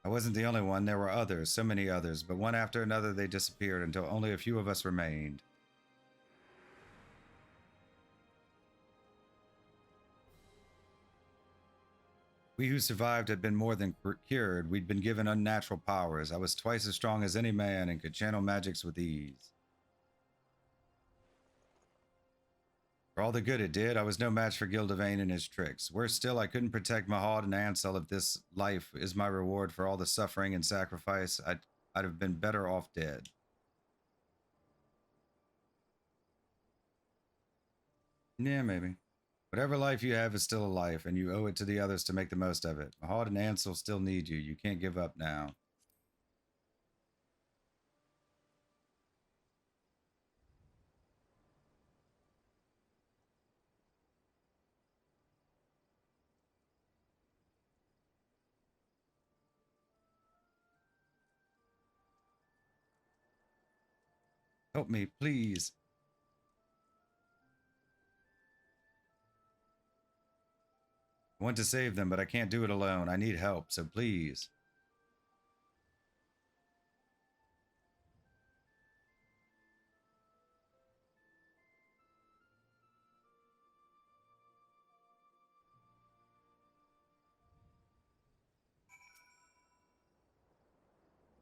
I wasn't the only one. There were others, so many others, but one after another they disappeared until only a few of us remained. We who survived had been more than cured. We'd been given unnatural powers. I was twice as strong as any man and could channel magics with ease. For all the good it did, I was no match for Gildevane and his tricks. Worse still, I couldn't protect Mahad and Ansel. If this life is my reward for all the suffering and sacrifice, I'd have been better off dead. Yeah, maybe. Whatever life you have is still a life, and you owe it to the others to make the most of it. Mahad and Ansel still need you. You can't give up now. Help me, please. I want to save them, but I can't do it alone. I need help, so please.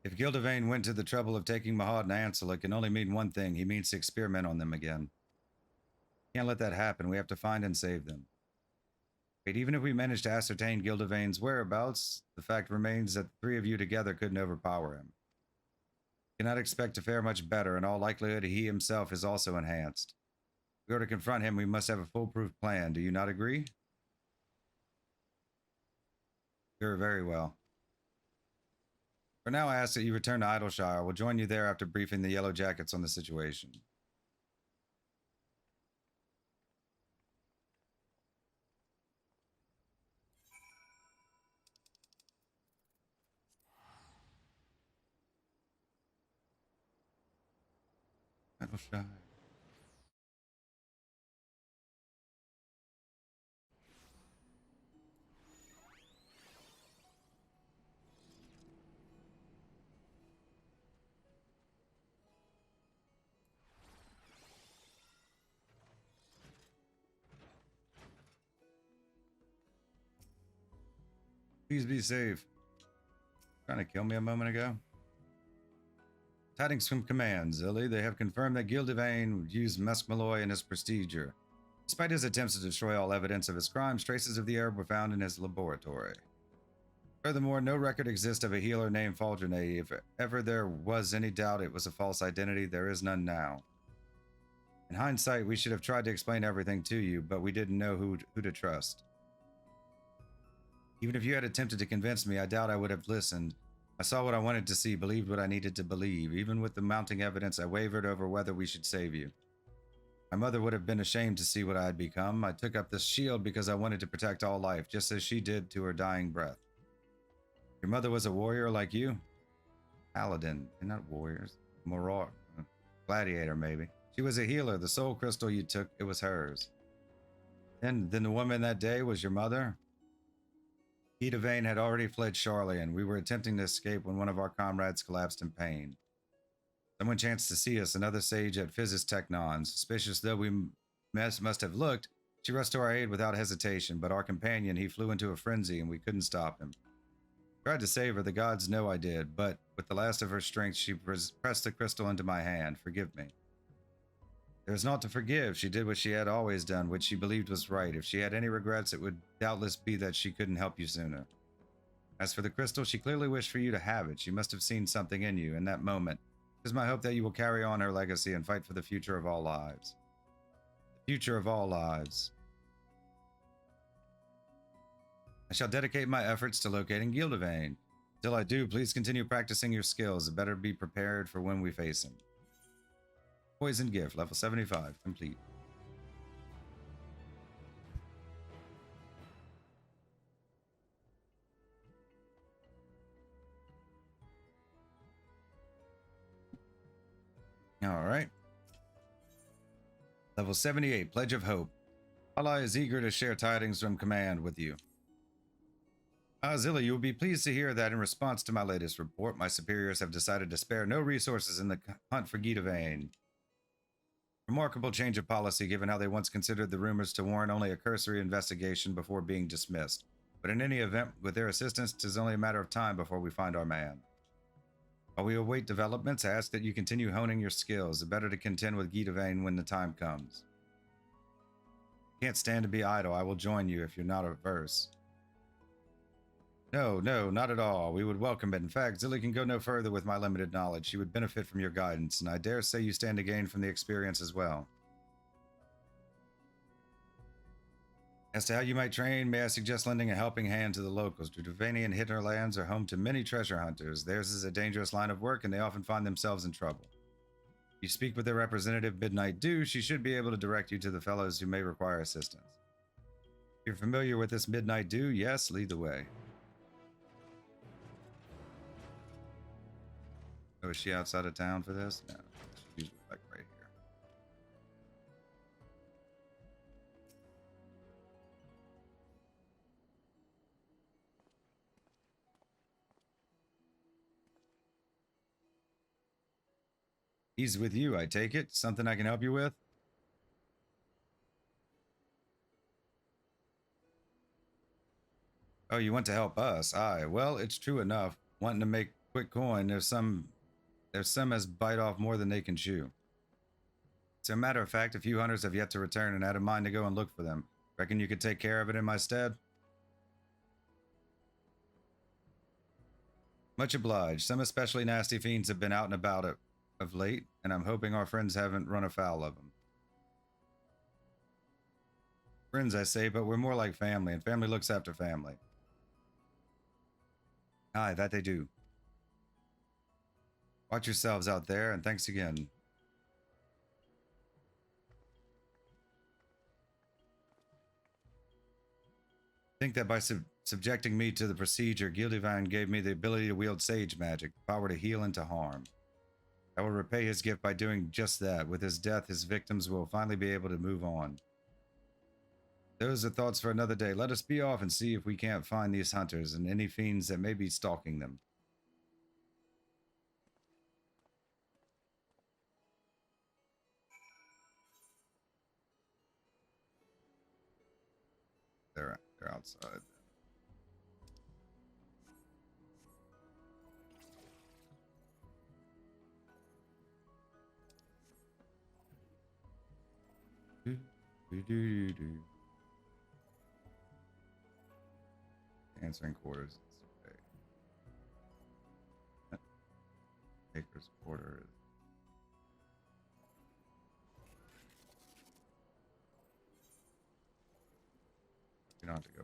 If Gildevane went to the trouble of taking Mahad and Ansel, it can only mean one thing. He means to experiment on them again. Can't let that happen. We have to find and save them. Wait, even if we manage to ascertain Gildevane's whereabouts, the fact remains that the three of you together couldn't overpower him. You cannot expect to fare much better. In all likelihood, he himself is also enhanced. If we are to confront him, we must have a foolproof plan. Do you not agree? You're very well. For now, I ask that you return to Idleshire. We'll join you there after briefing the Yellow Jackets on the situation. Idleshire. Please be safe. Trying to kill me a moment ago. Tidings from command, Zilly. They have confirmed that Gildevane would use Muskmalloy in his procedure. Despite his attempts to destroy all evidence of his crimes, traces of the herb were found in his laboratory. Furthermore, no record exists of a healer named Faldrenet. If ever there was any doubt it was a false identity, there is none now. In hindsight, we should have tried to explain everything to you, but we didn't know who to trust. Even if you had attempted to convince me, I doubt I would have listened. I saw what I wanted to see, believed what I needed to believe. Even with the mounting evidence, I wavered over whether we should save you. My mother would have been ashamed to see what I had become. I took up this shield because I wanted to protect all life, just as she did to her dying breath. Your mother was a warrior like you? Paladin. They're not warriors. Morar. Gladiator, maybe. She was a healer. The soul crystal you took, it was hers. And then the woman that day was your mother? Edivane had already fled Charlie, and we were attempting to escape when one of our comrades collapsed in pain. Someone chanced to see us, another sage at Physis Technon. Suspicious though we must have looked, she rushed to our aid without hesitation, but our companion, he flew into a frenzy and we couldn't stop him. Tried to save her, the gods know I did, but with the last of her strength, she pressed the crystal into my hand. Forgive me. There is naught to forgive. She did what she had always done, which she believed was right. If she had any regrets, it would doubtless be that she couldn't help you sooner. As for the crystal, she clearly wished for you to have it. She must have seen something in you in that moment. It is my hope that you will carry on her legacy and fight for the future of all lives. The future of all lives. I shall dedicate my efforts to locating Gildivane. Till I do, please continue practicing your skills. It better be prepared for when we face him. Poison gift, level 75, complete. All right. Level 78, Pledge of Hope. Allah is eager to share tidings from command with you. Zilla, you will be pleased to hear that in response to my latest report, my superiors have decided to spare no resources in the hunt for Gildivane. Remarkable change of policy given how they once considered the rumors to warrant only a cursory investigation before being dismissed. But in any event, with their assistance, it is only a matter of time before we find our man. While we await developments, I ask that you continue honing your skills. The better to contend with Gildivane when the time comes. Can't stand to be idle. I will join you if you're not averse. No, not at all. We would welcome it. In fact, Zilly can go no further with my limited knowledge. She would benefit from your guidance, and I dare say you stand to gain from the experience as well. As to how you might train, may I suggest lending a helping hand to the locals. Druvanian hinterlands are home to many treasure hunters. Theirs is a dangerous line of work, and they often find themselves in trouble. If you speak with their representative, Midnight Dew, she should be able to direct you to the fellows who may require assistance. If you're familiar with this Midnight Dew, yes, lead the way. Oh, is she outside of town for this? No, she's usually like right here. He's with you, I take it? Something I can help you with? Oh, you want to help us? Aye, well, it's true enough. Wanting to make quick coin, there's some as bite off more than they can chew. As a matter of fact, a few hunters have yet to return and had in mind to go and look for them. Reckon you could take care of it in my stead? Much obliged. Some especially nasty fiends have been out and about of late, and I'm hoping our friends haven't run afoul of them. Friends, I say, but we're more like family, and family looks after family. Aye, that they do. Watch yourselves out there, and thanks again. I think that by subjecting me to the procedure, Gildivane gave me the ability to wield sage magic, the power to heal and to harm. I will repay his gift by doing just that. With his death, his victims will finally be able to move on. Those are thoughts for another day. Let us be off and see if we can't find these hunters and any fiends that may be stalking them. They're outside. Answering quarters. Okay. Acres quarter. You don't have to go.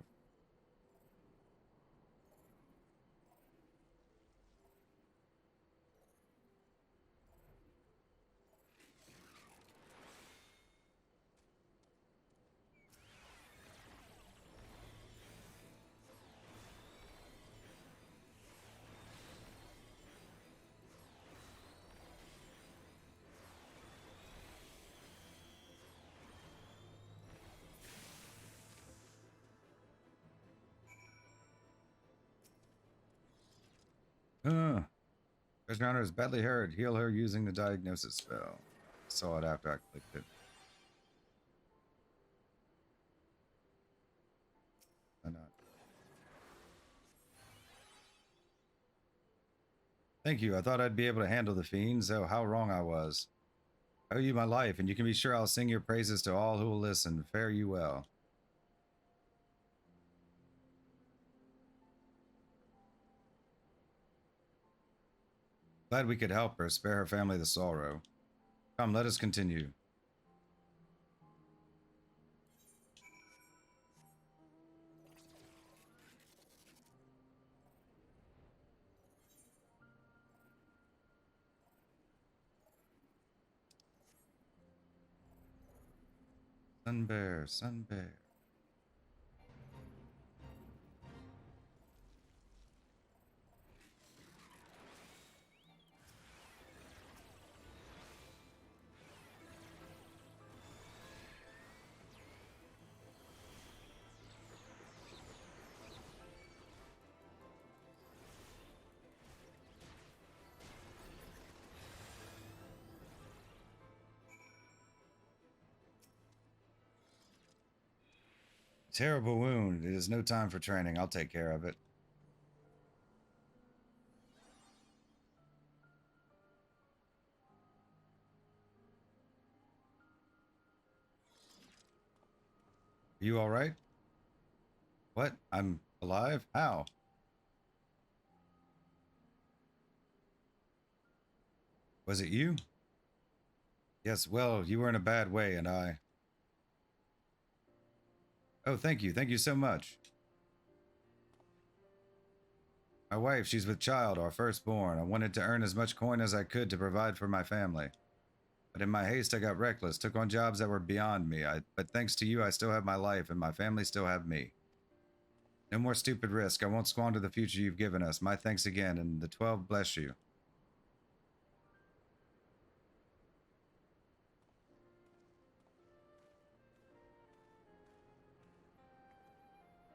Treasure Hunter is badly hurt. Heal her using the diagnosis spell. Saw it after I clicked it. Why not? Thank you. I thought I'd be able to handle the fiends. Oh, how wrong I was. I owe you my life, and you can be sure I'll sing your praises to all who will listen. Fare you well. Glad we could help her, spare her family the sorrow. Come, let us continue. Sun bear, sun bear. Terrible wound. It is no time for training. I'll take care of it. Are you all right? What? I'm alive? How? Was it you? Yes, well, you were in a bad way, and I... Oh, thank you. Thank you so much. My wife, she's with child, our firstborn. I wanted to earn as much coin as I could to provide for my family. But in my haste, I got reckless, took on jobs that were beyond me. But thanks to you, I still have my life, and my family still have me. No more stupid risk. I won't squander the future you've given us. My thanks again, and the 12 bless you.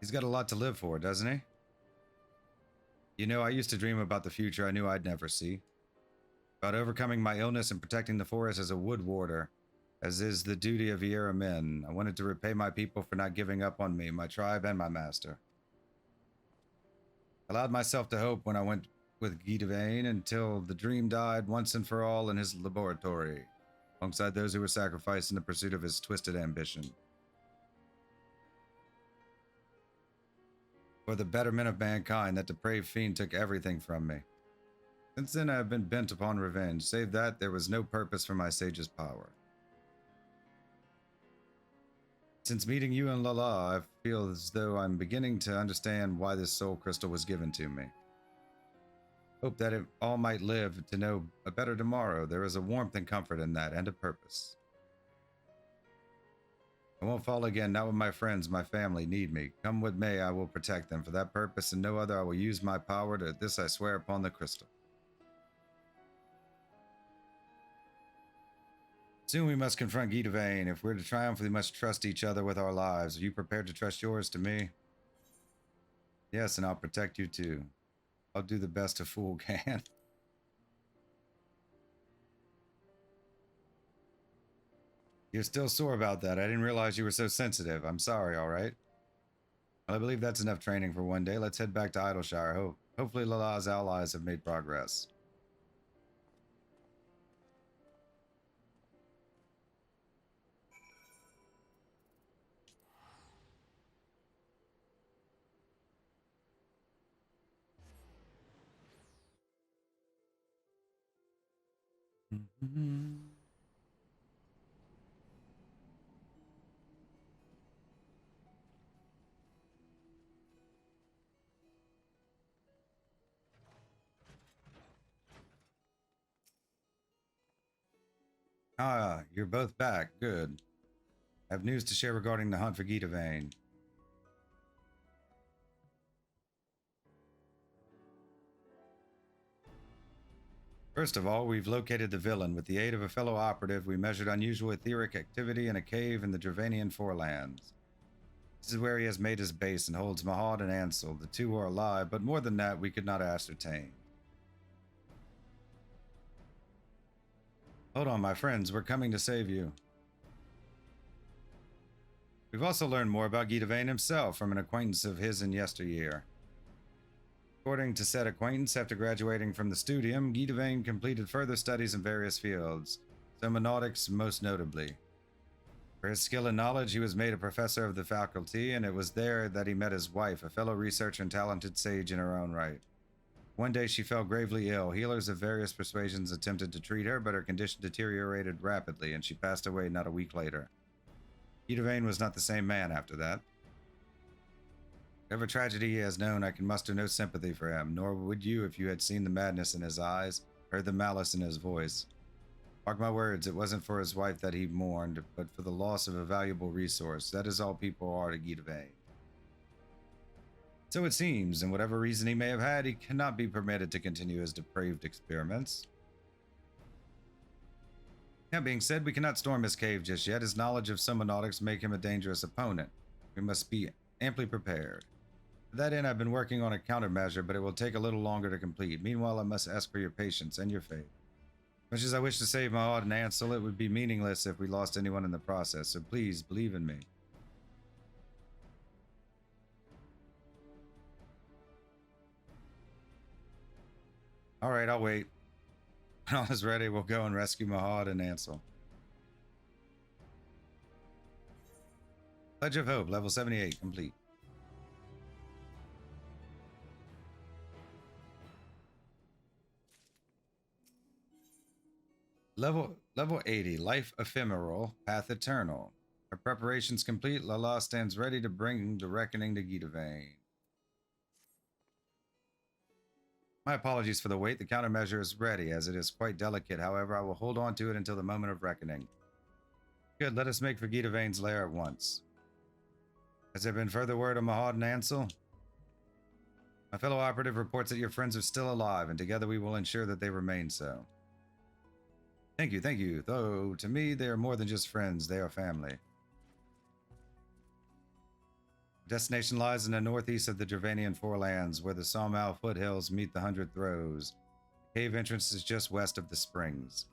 He's got a lot to live for, doesn't he? You know, I used to dream about the future I knew I'd never see. About overcoming my illness and protecting the forest as a wood warder, as is the duty of Viera men. I wanted to repay my people for not giving up on me, my tribe, and my master. I allowed myself to hope when I went with Guy Devane until the dream died once and for all in his laboratory, alongside those who were sacrificed in the pursuit of his twisted ambition. For the betterment of mankind, that depraved fiend took everything from me. Since then I have been bent upon revenge, save that there was no purpose for my sage's power. Since meeting you and Lala, I feel as though I'm beginning to understand why this soul crystal was given to me. Hope that it all might live to know a better tomorrow. There is a warmth and comfort in that, and a purpose. I won't fall again, not when my friends, my family need me. Come what may, I will protect them. For that purpose and no other, I will use my power. To this I swear upon the crystal. Soon we must confront Guy Devane. If we're to triumph, we must trust each other with our lives. Are you prepared to trust yours to me? Yes, and I'll protect you too. I'll do the best a fool can. You're still sore about that. I didn't realize you were so sensitive. I'm sorry, all right? Well, I believe that's enough training for one day. Let's head back to Idleshire. Hopefully Lala's allies have made progress. Ah, you're both back. Good. I have news to share regarding the hunt for Guy Devane. First of all, we've located the villain. With the aid of a fellow operative, we measured unusual etheric activity in a cave in the Dravanian Forelands. This is where he has made his base and holds Mahad and Ansel. The two are alive, but more than that, we could not ascertain. Hold on, my friends. We're coming to save you. We've also learned more about Guy Devane himself from an acquaintance of his in yesteryear. According to said acquaintance, after graduating from the studium, Guy Devane completed further studies in various fields, semiotics most notably. For his skill and knowledge, he was made a professor of the faculty, and it was there that he met his wife, a fellow researcher and talented sage in her own right. One day she fell gravely ill. Healers of various persuasions attempted to treat her, but her condition deteriorated rapidly, and she passed away not a week later. Guy Devane was not the same man after that. Whatever tragedy he has known, I can muster no sympathy for him, nor would you if you had seen the madness in his eyes, heard the malice in his voice. Mark my words, it wasn't for his wife that he mourned, but for the loss of a valuable resource. That is all people are to Guy Devane. So it seems, and whatever reason he may have had, he cannot be permitted to continue his depraved experiments. That being said, we cannot storm his cave just yet. His knowledge of semiotics make him a dangerous opponent. We must be amply prepared. To that end, I've been working on a countermeasure, but it will take a little longer to complete. Meanwhile, I must ask for your patience and your faith. Much as I wish to save Maud and Ansel, it would be meaningless if we lost anyone in the process, so please believe in me. Alright, I'll wait. When all is ready, we'll go and rescue Mahad and Ansel. Pledge of Hope, level 78, complete. Level 80, Life Ephemeral, Path Eternal. Our preparations complete, Lala stands ready to bring the reckoning to Guy Devane. My apologies for the wait. The countermeasure is ready, as it is quite delicate. However, I will hold on to it until the moment of reckoning. Good, let us make for Guy Devane's lair at once. Has there been further word of Mahad and Ansel? My fellow operative reports that your friends are still alive, and together we will ensure that they remain so. Thank you. Though, to me, they are more than just friends. They are family. Destination lies in the northeast of the Dravanian Forelands, where the Sawmouth foothills meet the 100 Throws. The cave entrance is just west of the springs.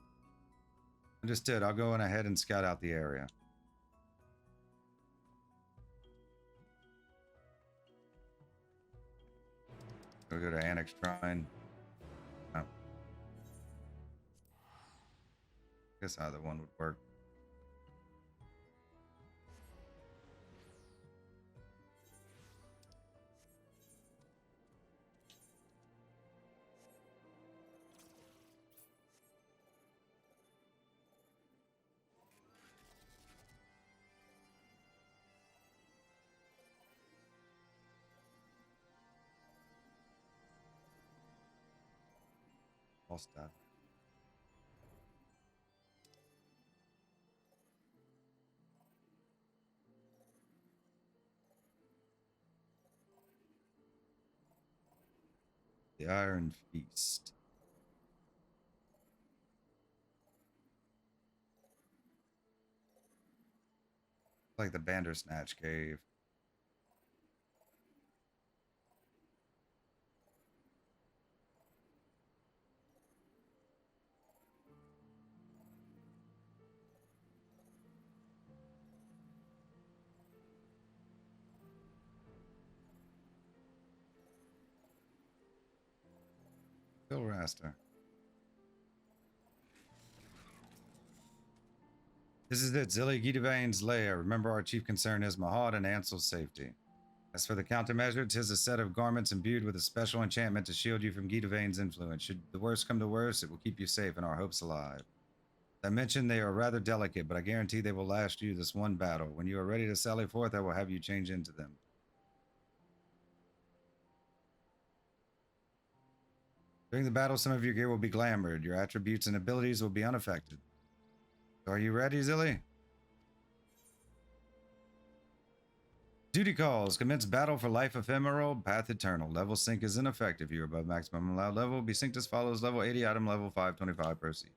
Understood. I'll go on ahead and scout out the area. We'll go to Annex Shrine. Oh. Guess either one would work. All stuff. The Iron Feast. Like the Bandersnatch Cave. Bill Raster. This is it, Zilly, Guy Devane's lair. Remember, our chief concern is Mahad and Ansel's safety. As for the countermeasure, 'tis a set of garments imbued with a special enchantment to shield you from Guy Devane's influence. Should the worst come to worst, it will keep you safe and our hopes alive. As I mentioned, they are rather delicate, but I guarantee they will last you this one battle. When you are ready to sally forth, I will have you change into them. During the battle, some of your gear will be glamored. Your attributes and abilities will be unaffected. So are you ready, Zilly? Duty calls. Commence battle for Life Ephemeral, Path Eternal. Level sync is in effect. If you're above maximum allowed level, be synced as follows. Level 80, item level 525, proceed.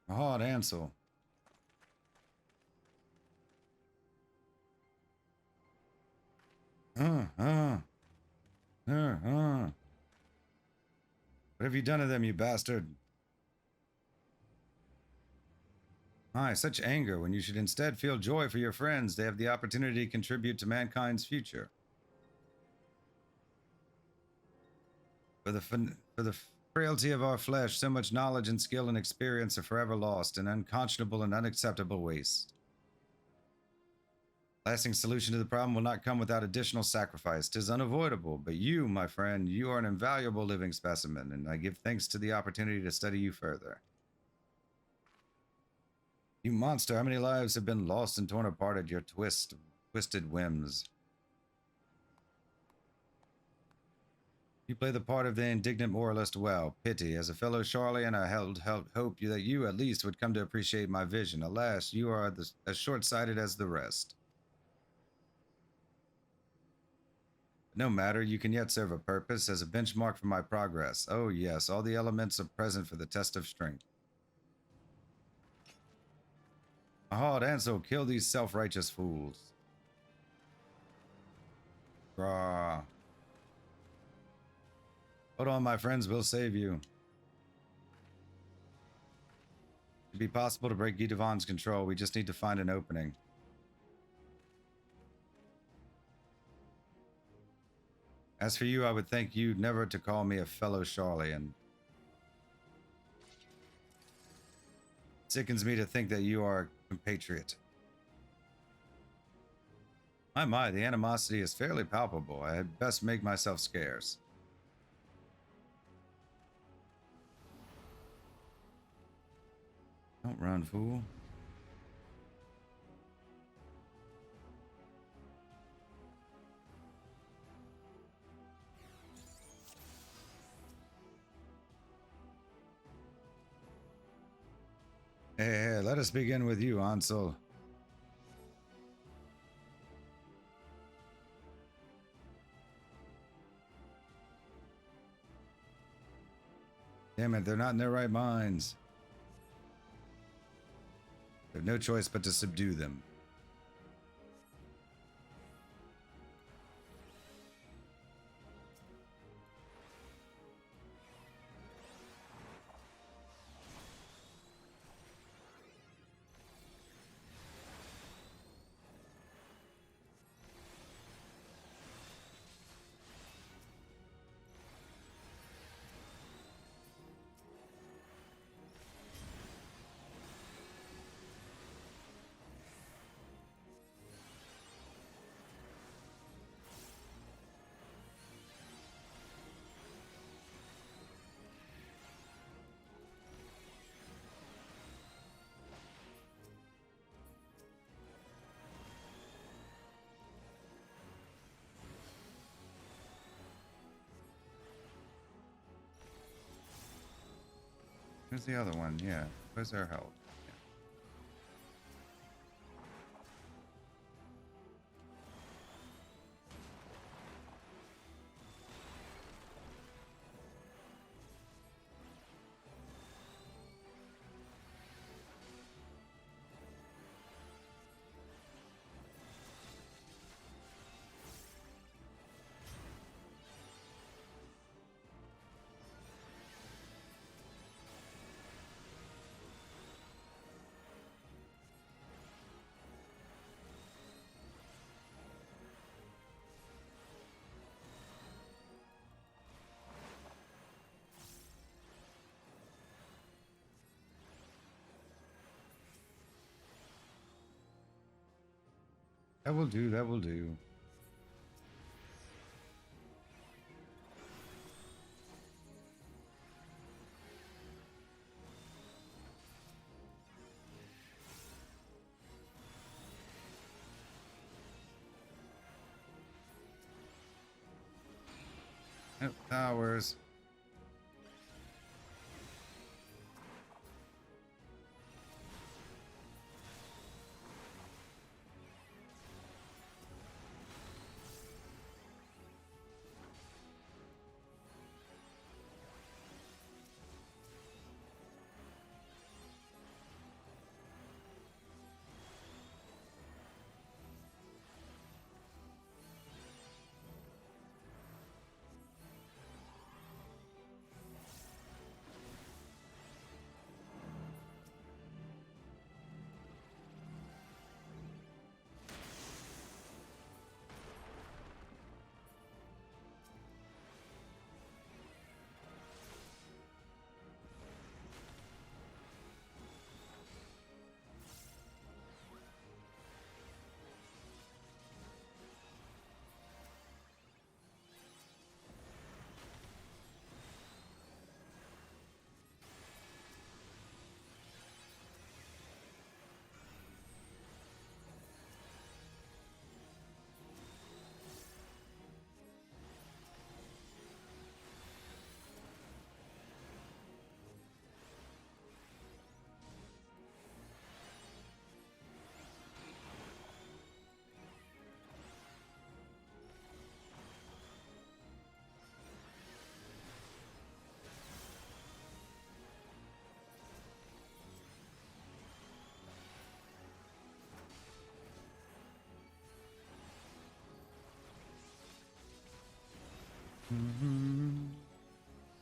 Hard Ansel. What have you done to them, you bastard? Aye, such anger when you should instead feel joy for your friends. They have the opportunity to contribute to mankind's future. For the frailty of our flesh, so much knowledge and skill and experience are forever lost, an unconscionable and unacceptable waste. Lasting solution to the problem will not come without additional sacrifice. 'Tis unavoidable, but you, my friend, you are an invaluable living specimen, and I give thanks to the opportunity to study you further. You monster, how many lives have been lost and torn apart at your twisted whims? You play the part of the indignant moralist well. Pity. As a fellow Charlian, I held hope that you at least would come to appreciate my vision. Alas, you are as short-sighted as the rest. No matter, you can yet serve a purpose as a benchmark for my progress. Oh yes, all the elements are present for the test of strength. Hard Ansel, kill these self-righteous fools. Rah. Hold on, my friends, we'll save you. It'd be possible to break Guy Devon's control. We just need to find an opening. As for you, I would thank you never to call me a fellow Charlian. It sickens me to think that you are a compatriot. My, the animosity is fairly palpable. I had best make myself scarce. Don't run, fool. Hey, let us begin with you, Ansel. Damn it, they're not in their right minds. They have no choice but to subdue them. Who's the other one? Yeah. Where's their health? That will do, that will do. Nope, towers.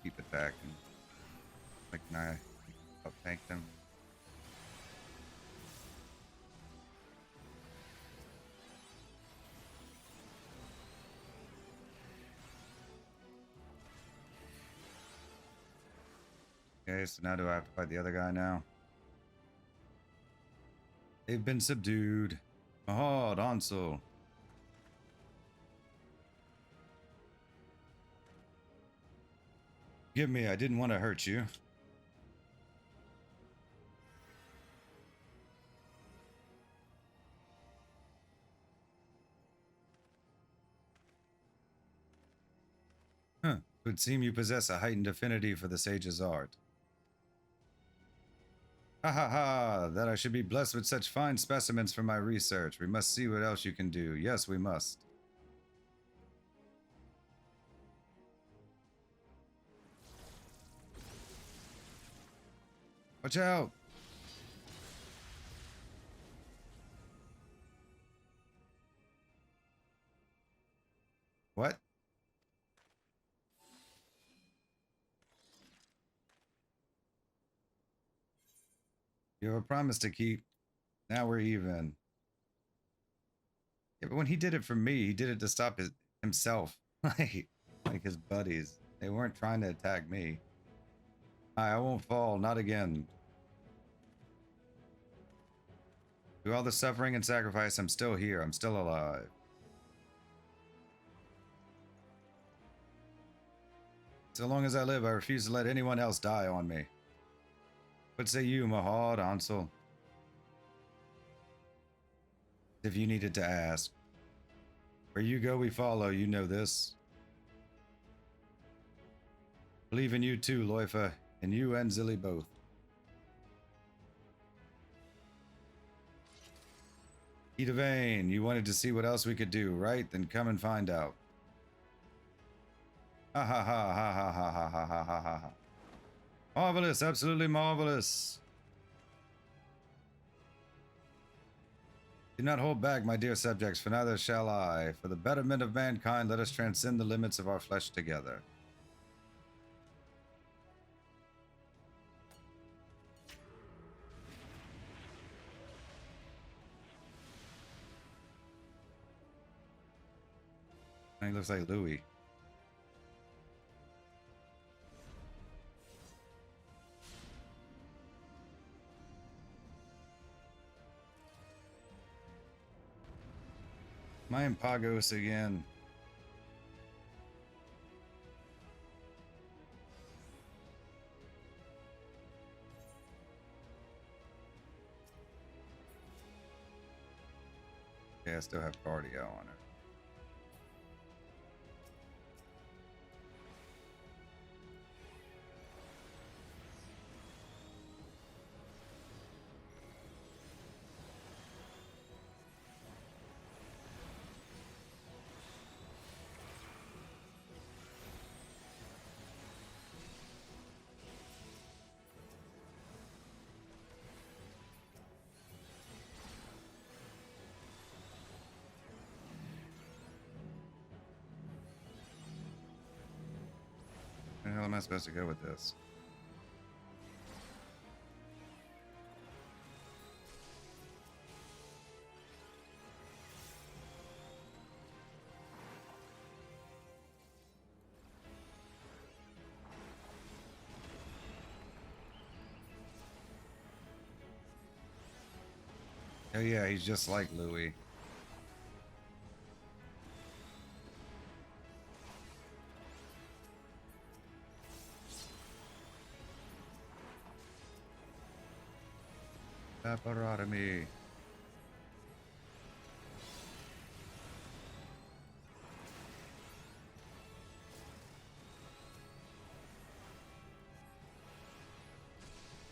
Keep attacking. Like, can I up tank them? Okay, so now do I have to fight the other guy now? They've been subdued. Oh, Hansel. Give me, I didn't want to hurt you. Huh. It would seem you possess a heightened affinity for the sage's art. Ha ha ha! That I should be blessed with such fine specimens for my research. We must see what else you can do. Yes, we must. Watch out! What? You have a promise to keep. Now we're even. Yeah, but when he did it for me, he did it to stop himself. like his buddies. They weren't trying to attack me. I won't fall. Not again. Through all the suffering and sacrifice, I'm still here. I'm still alive. So long as I live, I refuse to let anyone else die on me. What say you, Mahad, Ansel? If you needed to ask. Where you go, we follow. You know this. Believe in you too, Loifa. And you and Zilly both. Edavain, you wanted to see what else we could do, right? Then come and find out. Ha ha ha ha ha ha ha ha ha ha ha. Marvelous, absolutely marvelous. Do not hold back, my dear subjects, for neither shall I. For the betterment of mankind, let us transcend the limits of our flesh together. He looks like Louis. My Pagos again. Yeah, I still have cardio on her. Where the hell am I supposed to go with this? Oh yeah, he's just like Louis. Paparotomy.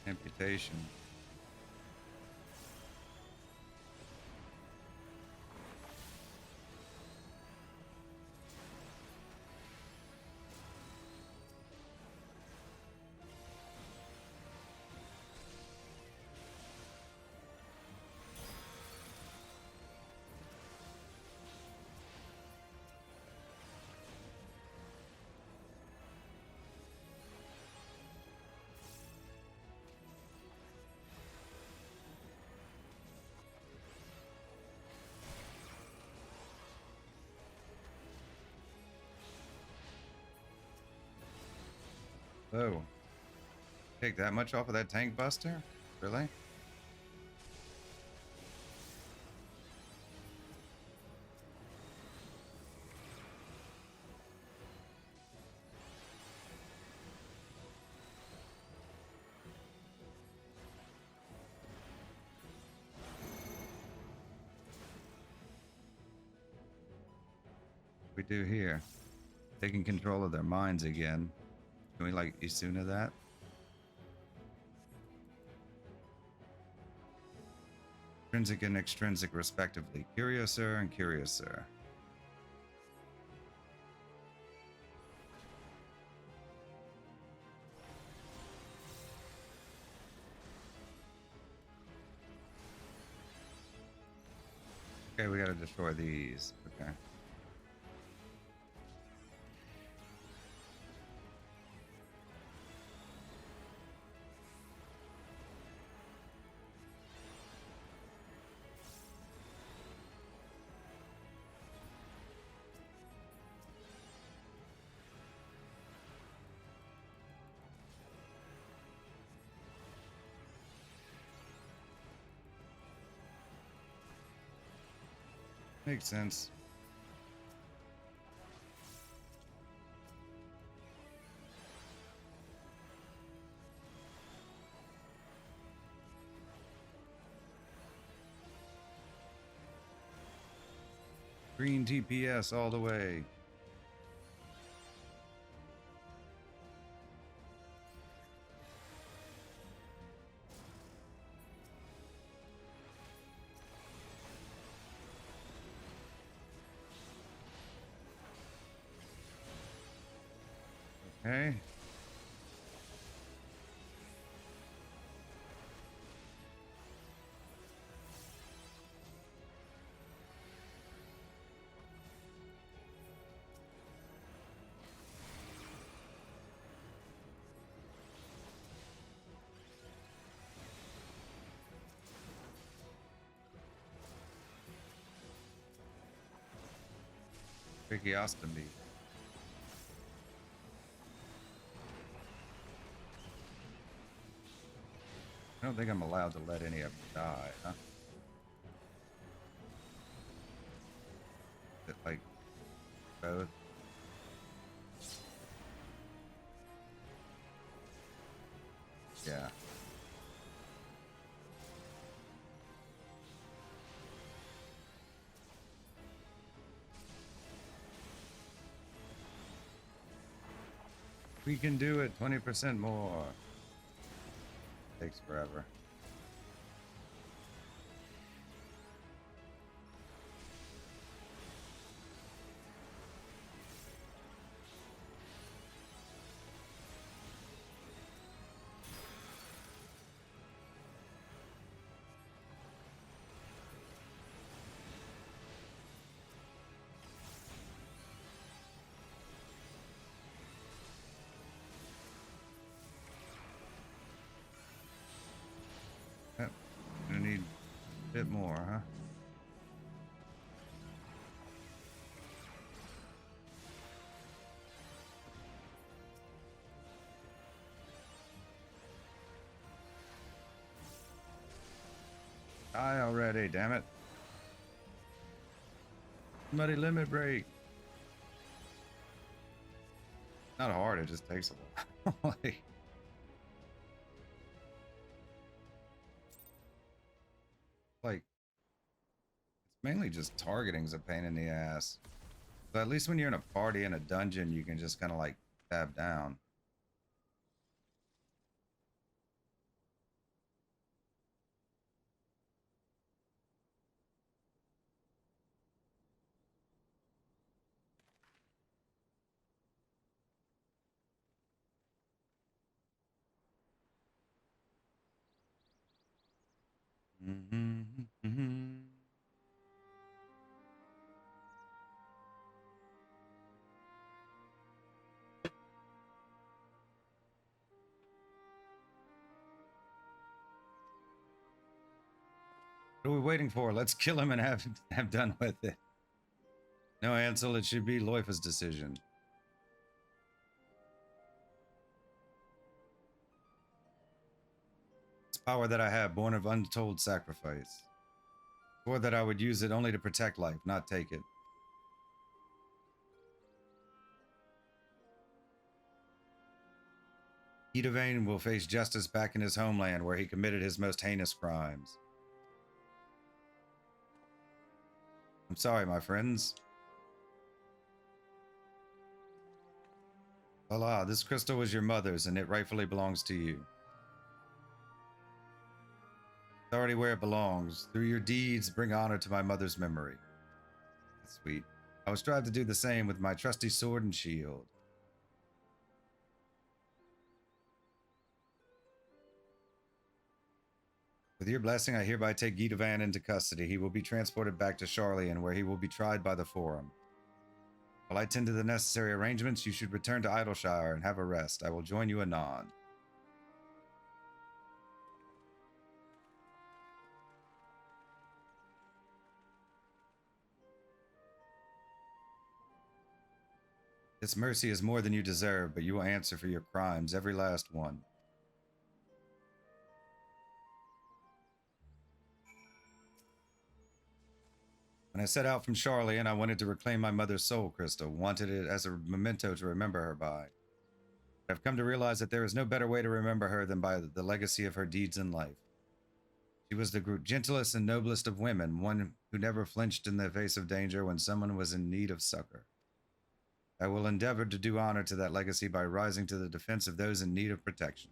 Amputation. Oh. Take that much off of that tank buster? Really? We do here. Taking control of their minds again. Can we like Isuna that? Intrinsic and extrinsic respectively. Curiouser and Curiouser. Okay, we gotta destroy these. Okay. Makes sense. Green TPS all the way. Okay. Tracheostomy. I don't think I'm allowed to let any of them die, huh? Is it like both? Yeah. We can do it. 20% more. Takes forever. Yep. Gonna need a bit more, huh? Die already, damn it. Somebody limit break. Not hard, it just takes a while. Like, it's mainly just targeting's a pain in the ass. But at least when you're in a party in a dungeon, you can just kind of like tab down. What are we waiting for? Let's kill him and have done with it. No, Ansel, it should be Loifa's decision. Power that I have, born of untold sacrifice. Swore that I would use it only to protect life, not take it. Edavain will face justice back in his homeland where he committed his most heinous crimes. I'm sorry, my friends. Allah, this crystal was your mother's and it rightfully belongs to you. It's already where it belongs. Through your deeds, bring honor to my mother's memory. That's sweet. I will strive to do the same with my trusty sword and shield. With your blessing, I hereby take Edavain into custody. He will be transported back to Sharlayan, where he will be tried by the Forum. While I tend to the necessary arrangements, you should return to Idleshire and have a rest. I will join you anon. This mercy is more than you deserve, but you will answer for your crimes, every last one. When I set out from Sharlayan, I wanted to reclaim my mother's soul crystal, wanted it as a memento to remember her by. I've come to realize that there is no better way to remember her than by the legacy of her deeds in life. She was the gentlest and noblest of women, one who never flinched in the face of danger when someone was in need of succor. I will endeavor to do honor to that legacy by rising to the defense of those in need of protection.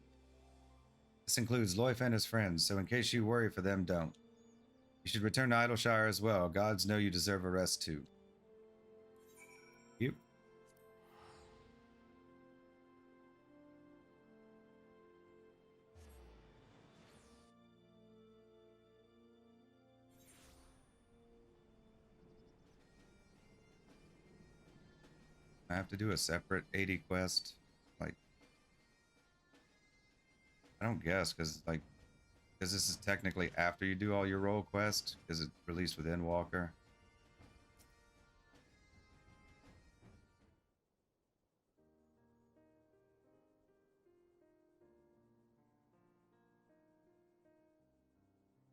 This includes Loif and his friends, so in case you worry for them, don't. You should return to Idleshire as well. Gods know you deserve a rest too. Yep. I have to do a separate 80 quest. Like, I don't guess, because this is technically after you do all your role quests, because it's released within Walker.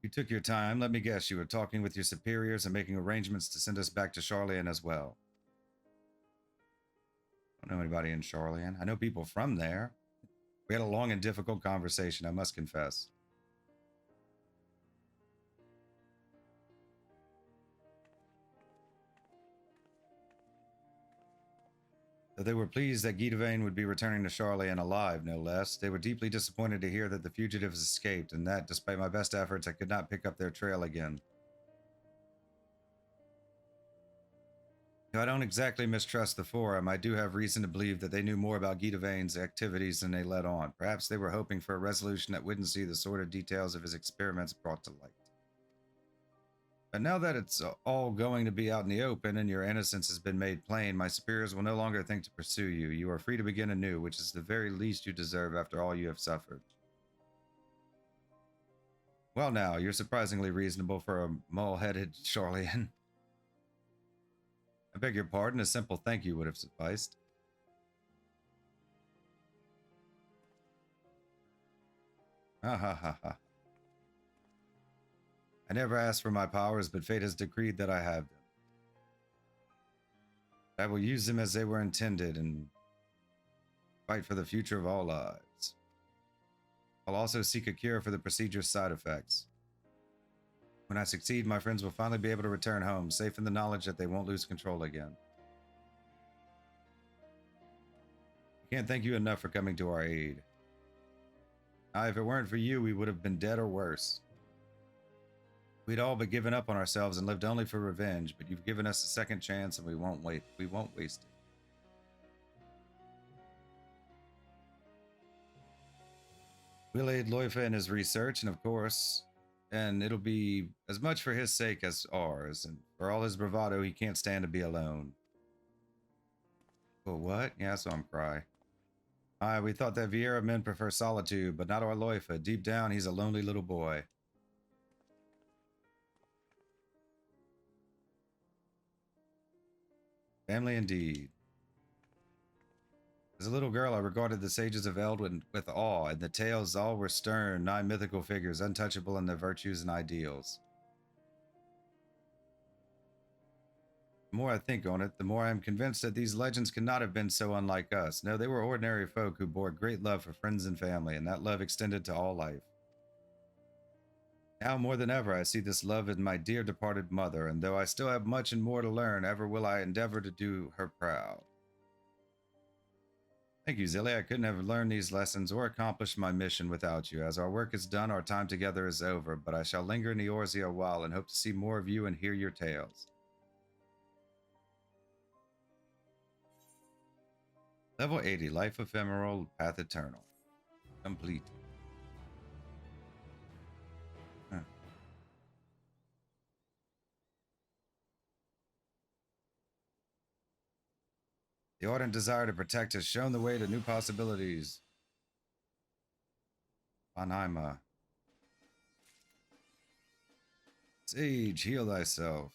You took your time. Let me guess, you were talking with your superiors and making arrangements to send us back to Sharlayan as well. I don't know anybody in Sharlayan. I know people from there. We had a long and difficult conversation, I must confess. Though they were pleased that Edavain would be returning to Sharlayan alive, no less, they were deeply disappointed to hear that the fugitives escaped, and that, despite my best efforts, I could not pick up their trail again. Though I don't exactly mistrust the Forum, I do have reason to believe that they knew more about Edavain's activities than they let on. Perhaps they were hoping for a resolution that wouldn't see the sordid details of his experiments brought to light. But now that it's all going to be out in the open and your innocence has been made plain, my superiors will no longer think to pursue you. You are free to begin anew, which is the very least you deserve after all you have suffered. Well now, you're surprisingly reasonable for a mole-headed Sharlayan. I beg your pardon, a simple thank you would have sufficed. Ha ha ha ha. I never asked for my powers, but fate has decreed that I have them. I will use them as they were intended and fight for the future of all lives. I'll also seek a cure for the procedure's side effects. When I succeed, my friends will finally be able to return home, safe in the knowledge that they won't lose control again. I can't thank you enough for coming to our aid. Now, if it weren't for you, we would have been dead or worse. We'd all but given up on ourselves and lived only for revenge, but you've given us a second chance and we won't waste it. We'll aid Loifa in his research, and of course, it'll be as much for his sake as ours, and for all his bravado, he can't stand to be alone. Oh, what? Yeah, I saw him cry. We thought that Vieira men prefer solitude, but not our Loifa. Deep down, he's a lonely little boy. Family indeed. As a little girl, I regarded the sages of Eldwin with awe, and the tales all were stern, nigh mythical figures, untouchable in their virtues and ideals. The more I think on it, the more I am convinced that these legends could not have been so unlike us. No, they were ordinary folk who bore great love for friends and family, and that love extended to all life. Now more than ever, I see this love in my dear departed mother, and though I still have much and more to learn, ever will I endeavor to do her proud. Thank you, Zilly. I couldn't have learned these lessons or accomplished my mission without you. As our work is done, our time together is over, but I shall linger in Eorzea a while and hope to see more of you and hear your tales. Level 80, Life Ephemeral, Path Eternal. Complete. Huh. The ardent desire to protect has shown the way to new possibilities. Vanheima. Sage, heal thyself.